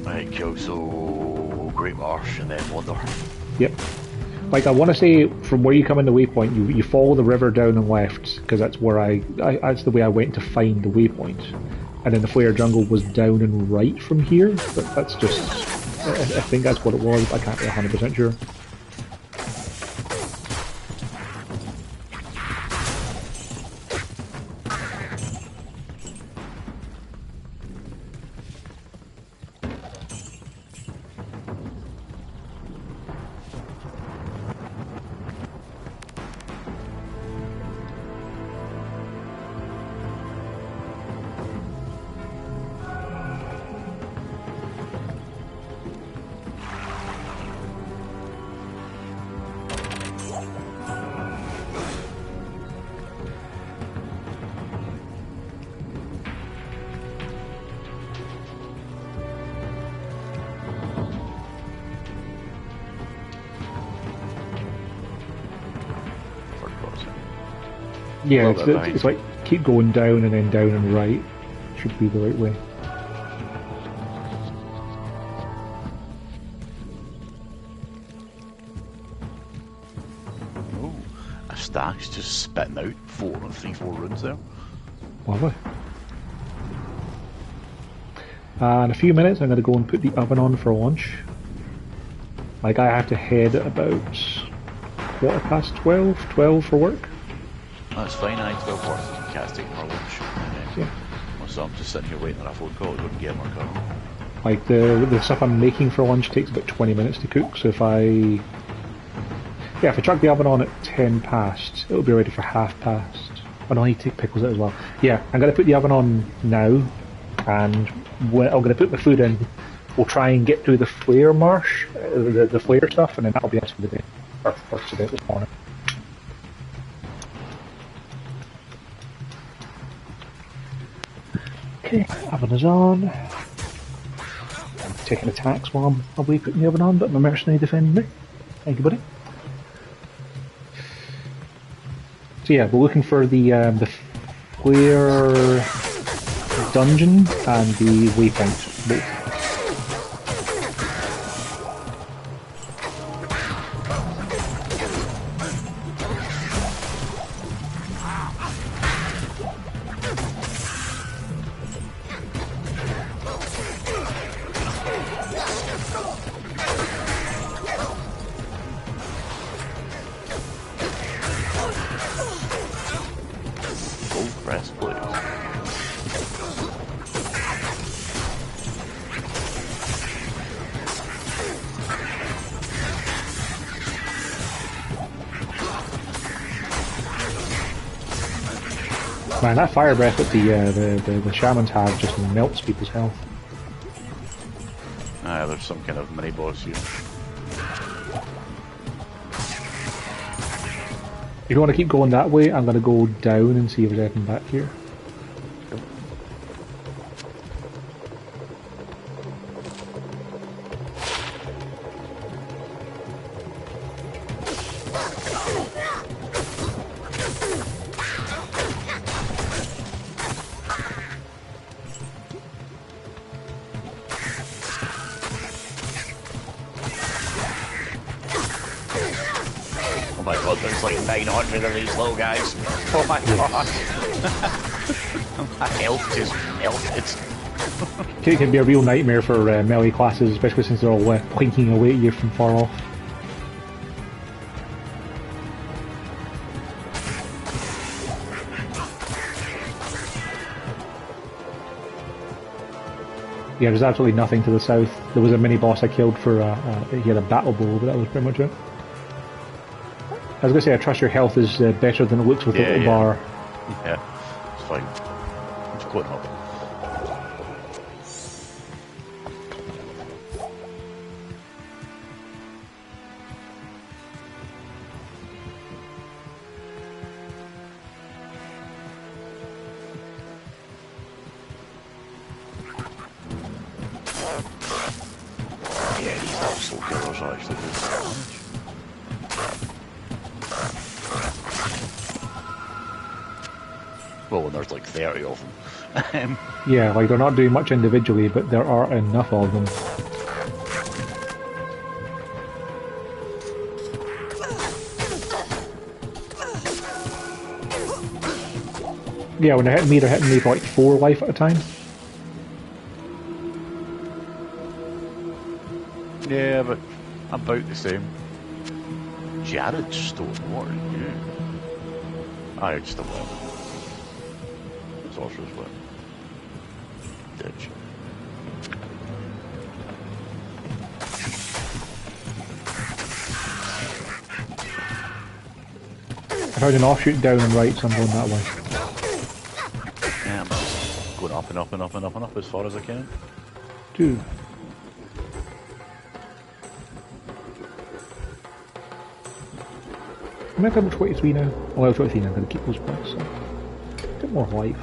Right, cool, so Great Marsh and then Wonder. Yep. Like, I want to say, from where you come in the waypoint, you follow the river down and left, because that's where that's the way I went to find the waypoint. And then the Flare Jungle was down and right from here, but that's just... I think that's what it was, I can't be 100% sure. Yeah, it's like keep going down and then down and right. Should be the right way. Oh, a stack's just spitting out 4 runes there. Lovely. In a few minutes I'm going to go and put the oven on for lunch. Like I have to head at about 12 for work. That's fine, I 12 hours and Cat's taking her lunch. Yeah. So I'm just sitting here waiting on a phone call to go and get my car. Like the stuff I'm making for lunch takes about 20 minutes to cook, so if I chuck the oven on at 10 past, it'll be ready for half past. Oh no, I need to take pickles out as well. Yeah, I'm going to put the oven on now, and when I'm going to put the food in, we'll try and get through the flare marsh, the flare stuff, and then that'll be us for the day. Or for today, this morning. Okay, oven is on. I'm taking attacks while I'm probably putting the oven on, but my mercenary defending me. Thank you, buddy. So yeah, we're looking for the flare dungeon and the waypoint both. Man, that fire breath that the shamans have just melts people's health. There's some kind of mini boss here. If you want to keep going that way, I'm going to go down and see if there's anything back here. Oh my god, there's like 900 of these little guys. Oh my god. My health just melted. It can be a real nightmare for melee classes, especially since they're all plinking away at you from far off. Yeah, there's absolutely nothing to the south. There was a mini boss I killed for he had a battle bow, but that was pretty much it. I was going to say, I trust your health is better than it looks with the little bar. Yeah, it's fine. It's quite up. Yeah, these absolute killers are actually good damage. Well, when there's like 30 of them. Yeah, like they're not doing much individually, but there are enough of them. Yeah, when they're hitting me for like 4 life at a time. Yeah, but about the same. Jared Stone, what are you? I just a win. Sorcerer's win. Ditch. I heard an offshoot down and right, so I'm going that way. Yeah, I'm just going up and up and up and up and up as far as I can. Dude. I'm at level 23 now. Oh, level 23 now, I'm going to keep those points, so a bit more life.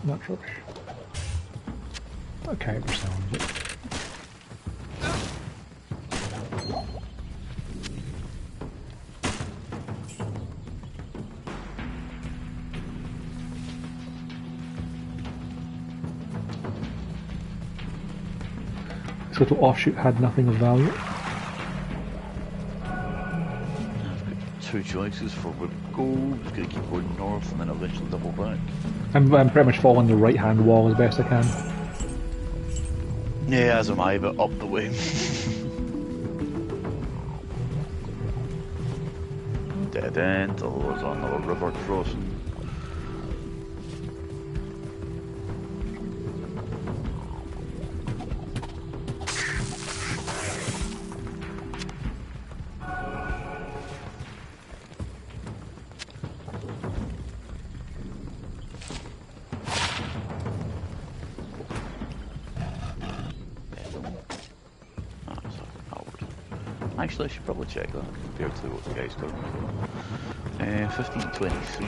That's rubbish. Okay, we're selling it. This little offshoot had nothing of value. Two choices for where to go. Just gonna keep going north and then eventually double back. I'm pretty much following the right hand wall as best I can. Yeah, as am I, but up the way. Dead end, although there's another river crossing. Actually, I should probably check that compared to what the guy's currently got. 1523.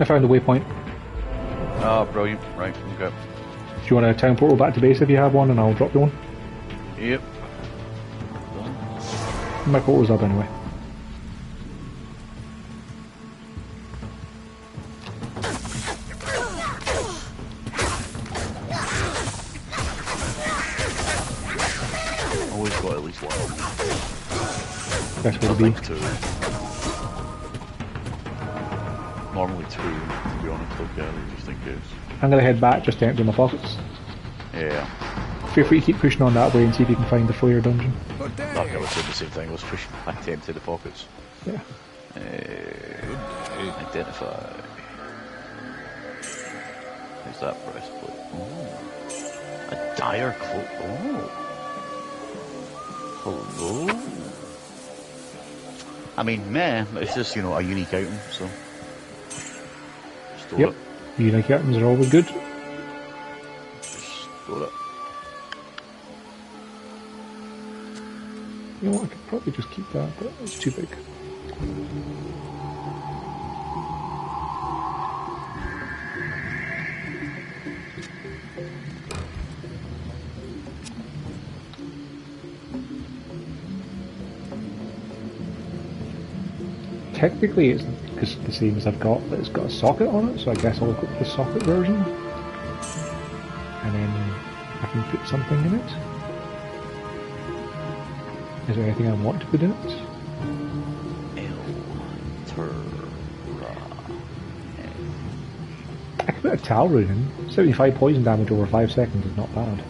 I found the waypoint. Oh, brilliant. Right, okay. Do you want a town portal back to base if you have one, and I'll drop you one? Yep. My portal's up anyway. Always got at least one. Best way to be. Two. Normally two, to be honest, okay, just in case. I'm gonna head back just to empty my pockets. Yeah. Feel free to keep pushing on that way and see if you can find the flare dungeon. Okay, I would say the same thing, let's push back to empty the pockets. Yeah. Identify. Who's that breastplate? Oh. A dire cloak. Oh. Hello. I mean, meh, it's just, a unique item, so. Store Yep. it. Unique items are always good. Store it. You know what, I could probably just keep that, but it's too big. Technically it's the same as I've got, but it's got a socket on it, so I guess I'll look at the socket version. And then I can put something in it. Is there anything I want to put in it? I could put a Tal rune in. 75 poison damage over 5 seconds is not bad.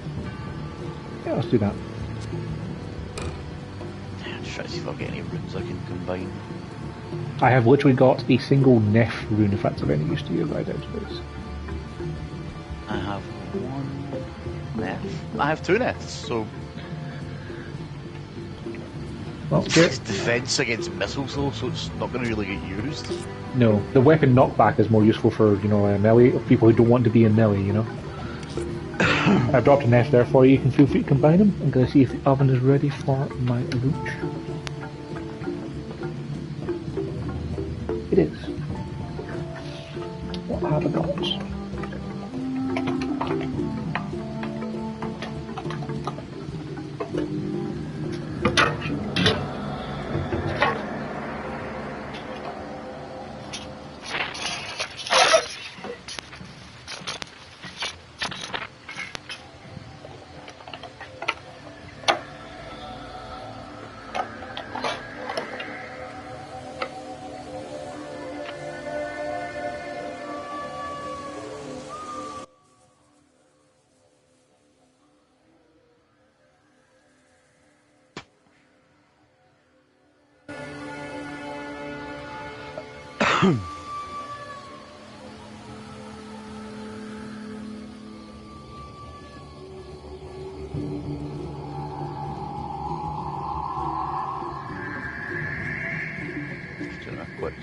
Yeah, let's do that. I'm just trying to see if I've got any runes I can combine. I have literally got a single Neff rune, if that's of any use to you, right out of this. I have one Neff. I have two Neffs, so. Well, it's defense against missiles though, so it's not going to really get used. No, the weapon knockback is more useful for, melee, people who don't want to be in melee, I've dropped a Neff there for you, you can feel free to combine them. I'm going to see if the oven is ready for my roach. It is. What have I got?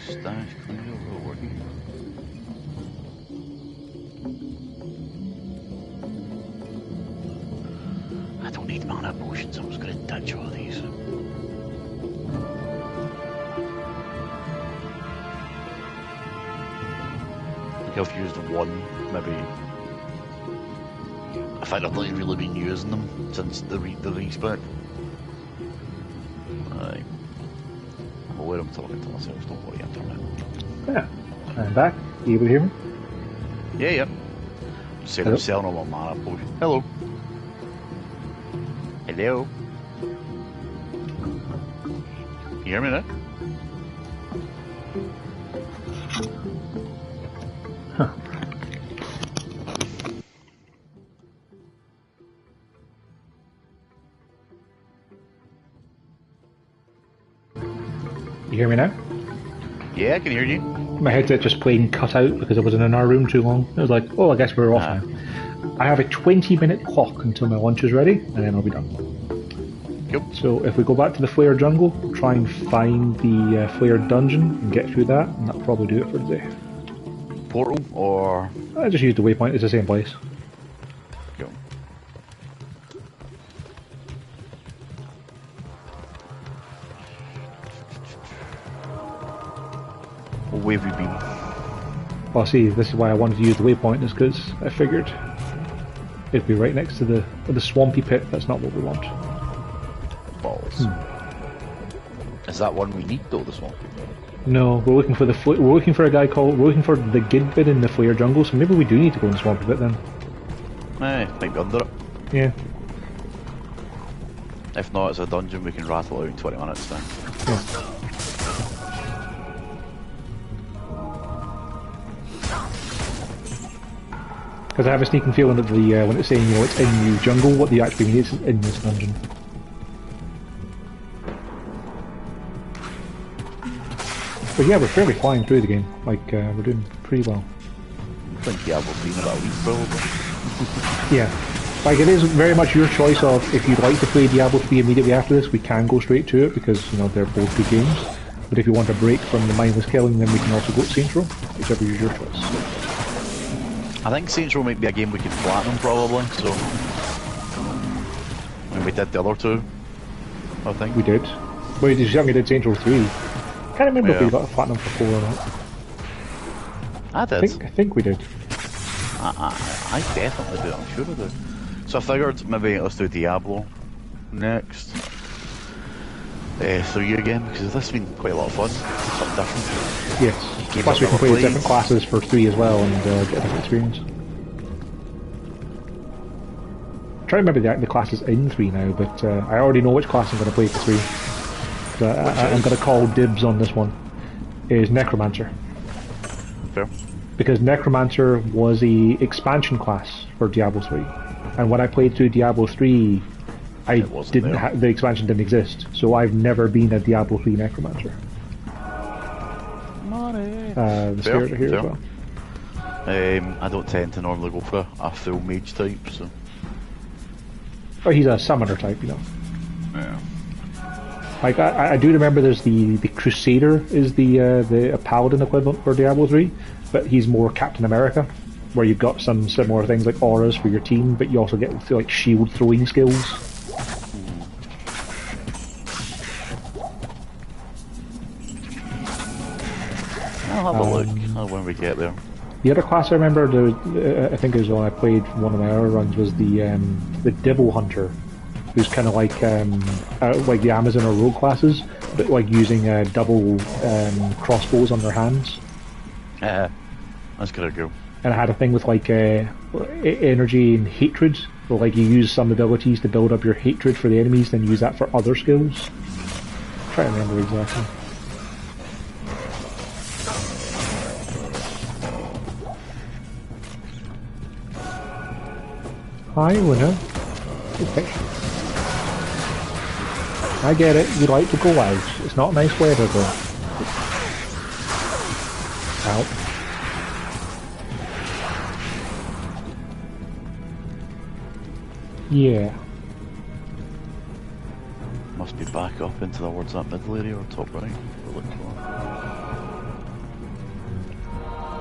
Stash, clean over working. I don't need mana potions, I'm just gonna ditch all these. I think I've used one, maybe. If I'd only really been using them since the respec. Right. I'm aware I'm talking to myself, don't worry, internet. Yeah, I'm back. You able to hear me? Yeah. Say I'm selling all my mana potion. Hello. Hello. Can you hear me now? Huh. You hear me now? Yeah, I can hear you. My headset just plain cut out because I was in our room too long. I was like, oh, I guess we're off now. I have a 20-minute clock until my lunch is ready, and then I'll be done. Yep. So if we go back to the Flare Jungle, try and find the Flare Dungeon and get through that, and that'll probably do it for today. Portal, or...? I just used the waypoint, it's the same place. Go. Where have you been? Well, see, this is why I wanted to use the waypoint, is because I figured it'd be right next to the swampy pit. That's not what we want. Balls. Is that one we need though, the swampy pit? No, we're looking for we're looking for the Gidbid in the Flare Jungle, so maybe we do need to go in the swampy pit then. Might be under it. Yeah. If not, it's a dungeon we can rattle out in 20 minutes then. Yeah. Because I have a sneaking feeling that when it's saying, it's in New Jungle, what they actually mean is in this dungeon. But yeah, we're fairly flying through the game. Like, we're doing pretty well. I think Diablo's been about a week probably. Yeah. Like, it is very much your choice of, if you'd like to play Diablo 3 immediately after this, we can go straight to it, because, they're both good games. But if you want a break from the mindless killing, then we can also go to Saints Row, whichever is your choice. I think Saints Row might be a game we could platinum probably, so... When we did the other two, I think. We did. Wait, did you tell me we did Saints Row 3? I can't remember if we got a platinum for 4 or not. I did. I think we did. I definitely did, I'm sure I did. So I figured maybe let's do Diablo next. 3 again, because this has been quite a lot of fun. Something different. Yes. Plus we can play different classes for 3 as well and get a different experience. I'm trying to remember the classes in 3 now, but I already know which class I'm going to play for 3. So I'm going to call dibs on this one. Is Necromancer. Fair. Because Necromancer was a expansion class for Diablo 3. And when I played through Diablo 3, the expansion didn't exist, so I've never been a Diablo 3 Necromancer. The spirits are here as well. I don't tend to normally go for a full mage type, so... Oh, he's a summoner type, Yeah. Like, I do remember there's the Crusader is the paladin equivalent for Diablo 3, but he's more Captain America, where you've got some similar things like auras for your team, but you also get like shield throwing skills. I'll have a look when we get there. The other class I remember, I think it was when I played one of my other runs, was the Devil Hunter, who's kind of like the Amazon or Rogue classes, but like using double crossbows on their hands. That's gonna go. And I had a thing with like energy and hatred, where like you use some abilities to build up your hatred for the enemies, then use that for other skills. I'm trying to remember exactly. Hi, Winner. Okay. I get it, you like to go out. It's not nice weather though. Out. Yeah. Must be back up into towards that middle area or top right. We're looking for.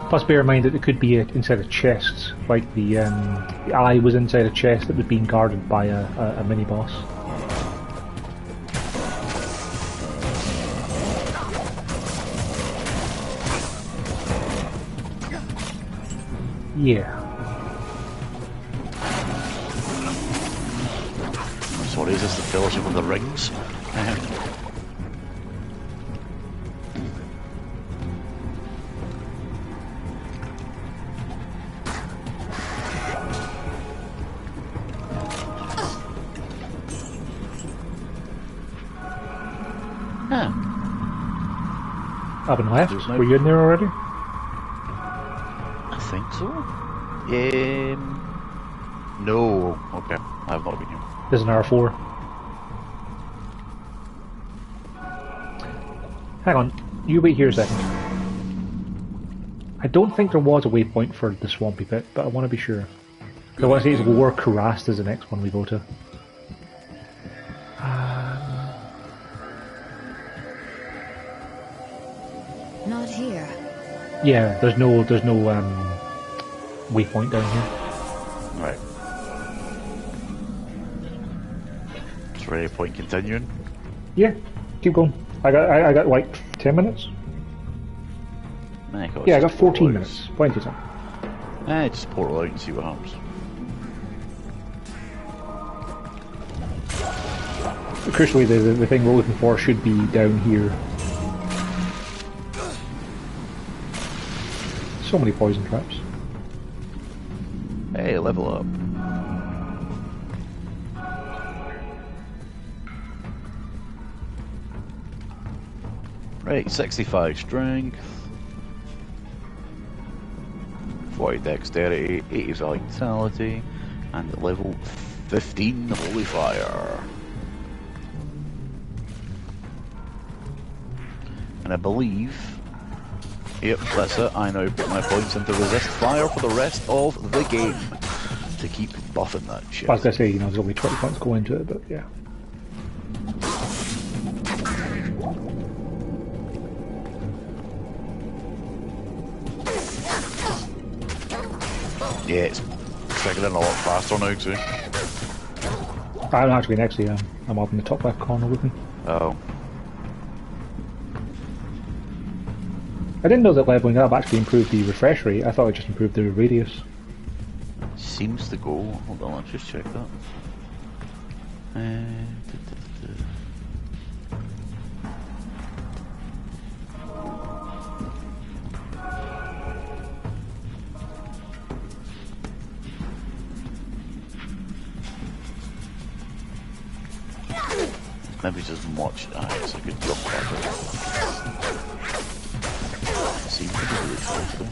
Plus, bear in mind that it could be inside of chests, like the eye was inside a chest that was being guarded by a mini boss. Yeah. Sorry, is this the Fellowship of the Rings? Up and left? Were you in there already? I think so. No. Okay, I have not been here. There's an R4. Hang on, you wait here a second. I don't think there was a waypoint for the swampy bit, but I want to be sure. I want to say it's War Karast is the next one we go to. Not here. Yeah, there's no waypoint down here. Right. Is there any point continuing? Yeah, keep going. I got like 10 minutes. Yeah, I got 14 minutes. Plenty of time. Just portal out and see what happens. Crucially, the thing we're looking for should be down here. So many poison traps. Hey, level up. Right, 65 strength, 40 dexterity, 80 vitality, and level 15 holy fire. And I believe, yep, that's it. I now put my points into resist fire for the rest of the game to keep buffing that shit. I was gonna say, you know, there's only 20 points going into it, but yeah. Yeah, it's triggering a lot faster now too. I'm actually next to you. I'm up in the top left corner looking. Oh. I didn't know that leveling up actually improved the refresh rate. I thought it just improved the radius. Seems to go. Hold on, let's just check that. Maybe just watch. It's a good jump back. Seems to be really close though.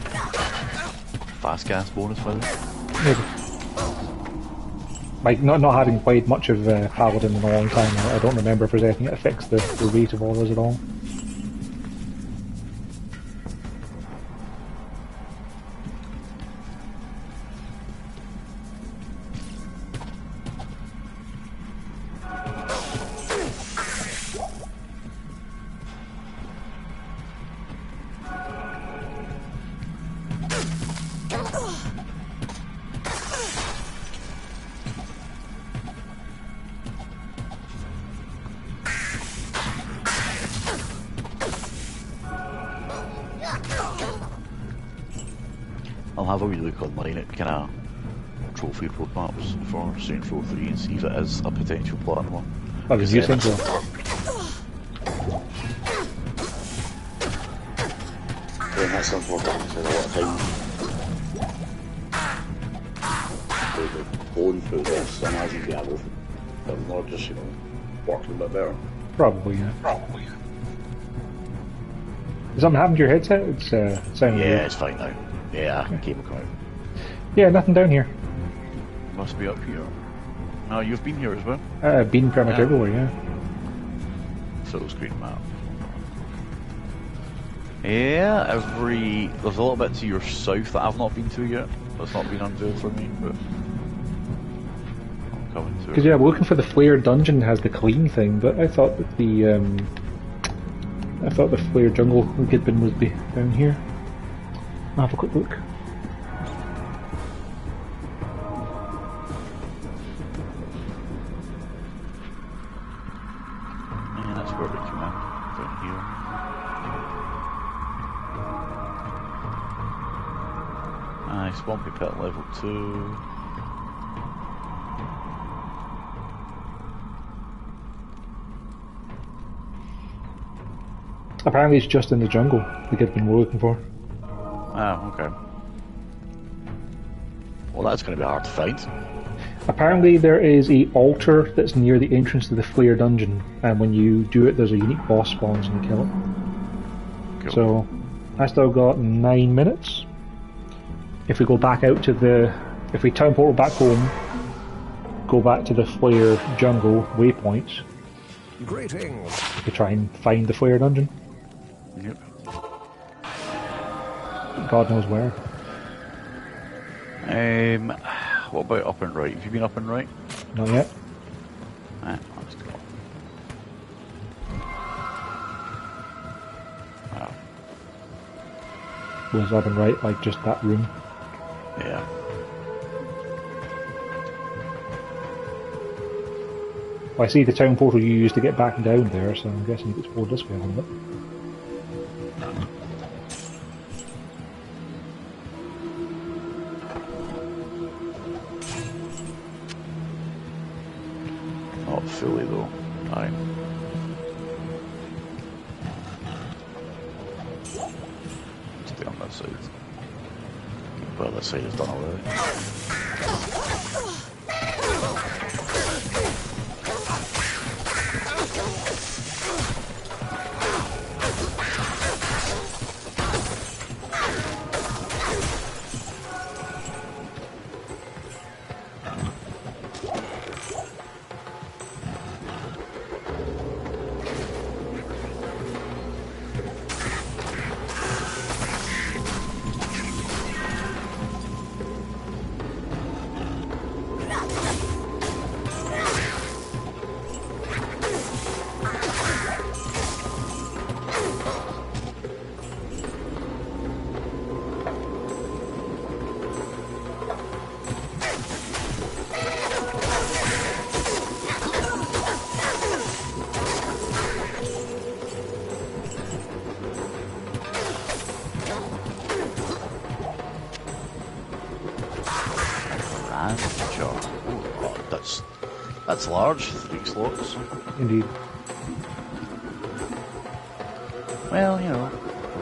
Fast gas bonus, by the way. Maybe. Like, not having played much of Paladin in a long time, I don't remember if there's anything that affects the rate of auras at all. I'll have a wee look online at kind of trophy roadmaps for Saints Row 3 and see if it is a potential platinum one. I was using so. Then that sounds more damage than a lot of time. Going through this, I imagine Diablo, but more just, you know, working a bit better. Probably, yeah. Has something happened to your headset? It's sounding weird. It's fine now. Yeah, cable come out. Yeah, nothing down here. Must be up here. No, you've been here as well? I've been pretty much everywhere, yeah. Full screen map. Yeah, there's a little bit to your south that I've not been to yet. That's not been unveiled for me, but I'm coming to it. Because yeah, we're looking for the Flare dungeon has the clean thing, but I thought that the Flare jungle would be down here. I'll have a quick look. Yeah, that's where we come in. Down here. Swampy Pit level 2. Apparently it's just in the jungle, the Gidbin we're looking for. Oh, okay. Well, that's going to be hard to find. Apparently there is a altar that's near the entrance to the Flare dungeon, and when you do it there's a unique boss spawns and you kill it. Cool. So, I still got 9 minutes. If we go back out to the... If we time portal back home, go back to the Flare jungle waypoint, Greetings. to try and find the Flare dungeon. Yep. God knows where. What about up and right? Have you been up and right? Not yet. Let's go. Wow. Was up and right, like just that room. Yeah. Well, I see the town portal you used to get back down there, so I'm guessing you explored this way a little bit. Not fully though. Aye. Stay on that side. Well, that side is done already. That's large, 3 slots. Indeed. Well, you know,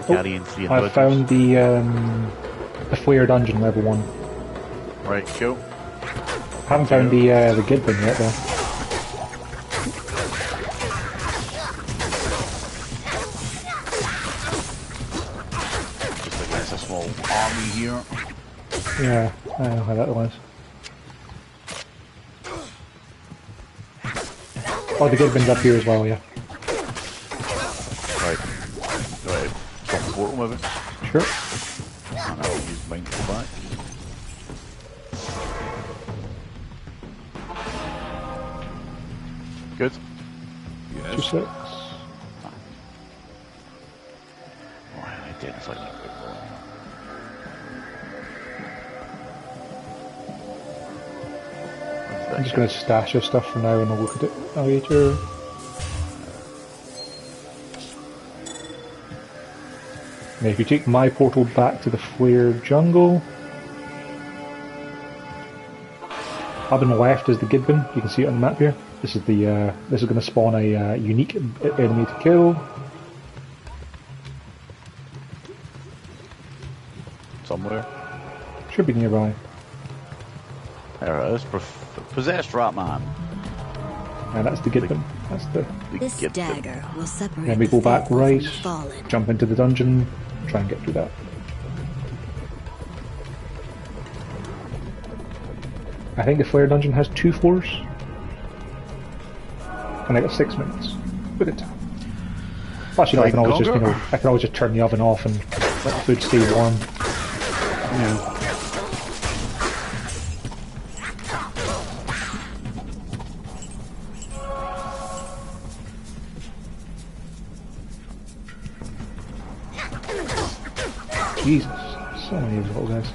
carrying 3 I found the Flare dungeon level 1. Right, cool. Haven't found the Gidbin yet though. Just against a small army here. Yeah, I know how that was. Oh, the Gidbin's up here as well, yeah. Right. Right. Stop the portal moving. Sure. And I'll use mine to go back. Good. Yes. 2-6. Oh, I didn't like that bit. I'm just going to stash this stuff for now and I'll look at it later. Now if you take my portal back to the Flare jungle, up on the left is the Gidbin, you can see it on the map here. This is the this is going to spawn a unique enemy to kill. Somewhere. Should be nearby. There it is. Possessed Ratman. And that's the Gidbin. That's the This dagger will separate. Then we go back right, fallen. jump into the dungeon, try and get through that. I think the Flare dungeon has 2 floors. And I got 6 minutes. Look at time. Plus, you know, I can always just, you know, I can always just turn the oven off and let the food stay warm. Yeah. Jesus, So many of these little guys.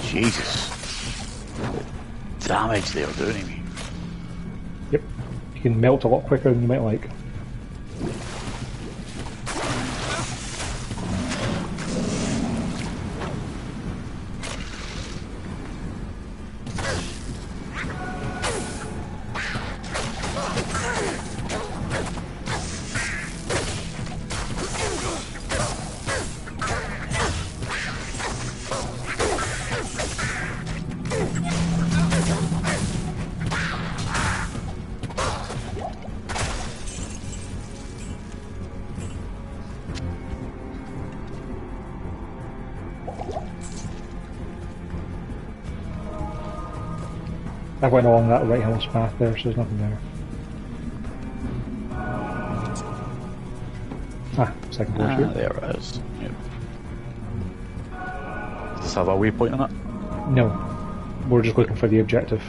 Jesus. Damage they are doing me. Yep. You can melt a lot quicker than you might like. I went along that right house path there, so there's nothing there. Ah, second door here. There it is. Yep. Does this have a waypoint on it? No. We're just looking for the objective,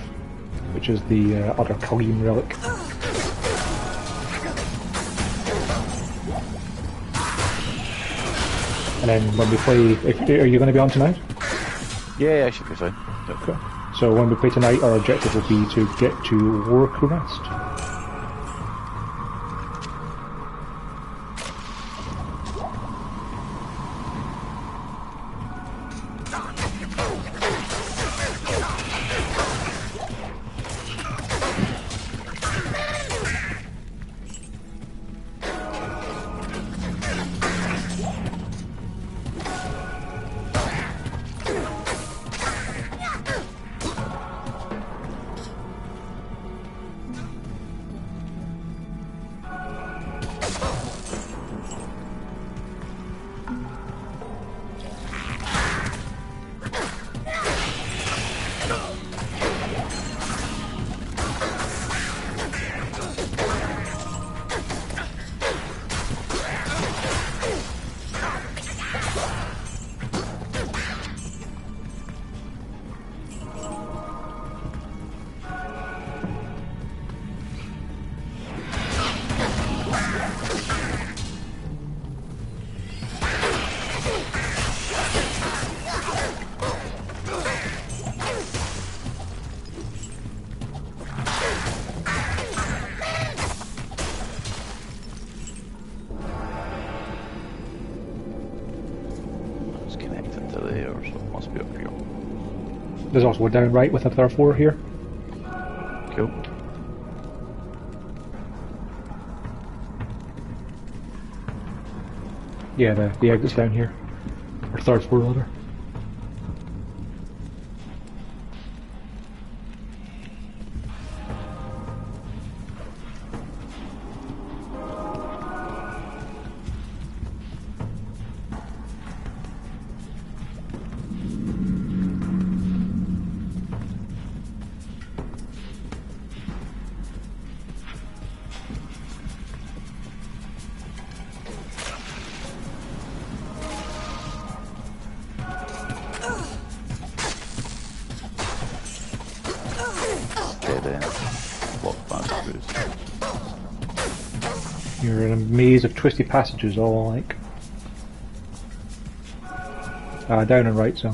which is the other Kalim relic. And then when we play... are you going to be on tonight? Yeah, I should be fine. Yep. Cool. So when we play tonight, our objective will be to get to Warcrest. There's also a down right with a third floor here. Cool. Yeah, the exit's down here. Or third floor rather. You're in a maze of twisty passages, all alike. Down and right, so.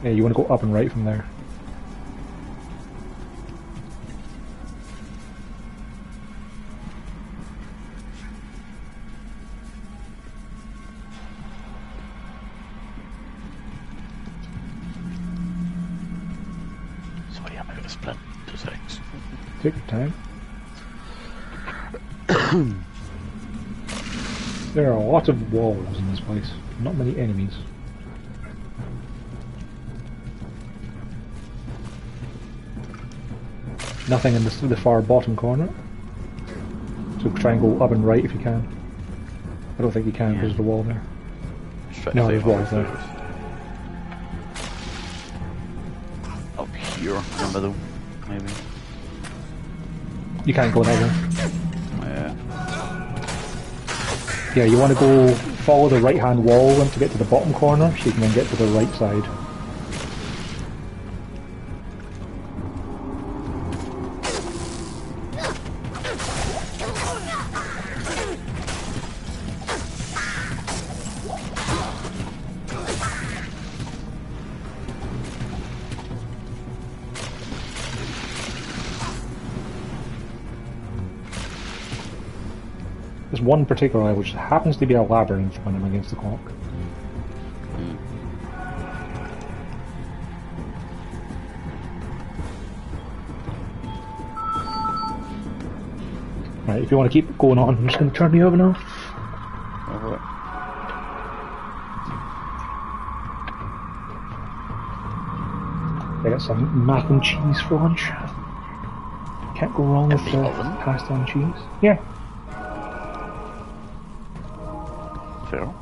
Yeah, you want to go up and right from there. Sorry, I'm out of sprint. 2 seconds. Take your time. There are a lot of walls in this place, not many enemies. Nothing in the far bottom corner. So try and go up and right if you can. I don't think you can because of the wall there. No, there's walls there. Up here in the middle, maybe. You can't go there. Yeah. Yeah, you want to go follow the right-hand wall and to get to the bottom corner, so you can then get to the right side. There's one particular eye which happens to be a labyrinth when I'm against the clock. Right, if you want to keep going on, I'm just going to turn the oven off. Alright. I got some mac and cheese for lunch. Can't go wrong with pasta and cheese. Yeah. Fair.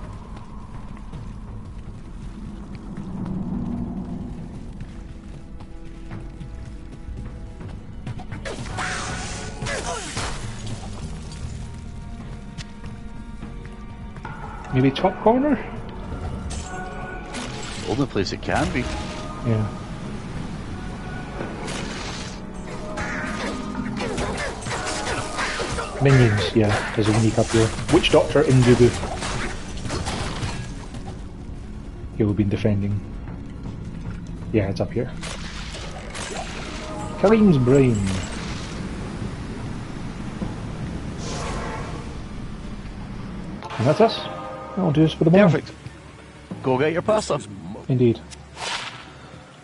Maybe top corner? Only place it can be. Yeah. Minions, yeah, there's a unique up here. Witch Doctor Indubu. He'll have been defending. Yeah, it's up here. Kareem's brain. And that's us. That'll do us for the moment. Perfect. Go get your pasta. Indeed.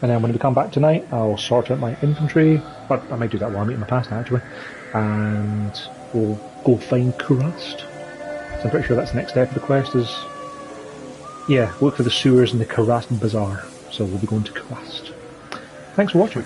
And then when we come back tonight, I'll sort out my inventory. But I might do that while I'm eating my pasta, actually. And we'll go find Kurast. So I'm pretty sure that's the next step of the quest is... Yeah, look for the sewers in the Kurast Bazaar. So we'll be going to Kurast. Thanks for watching.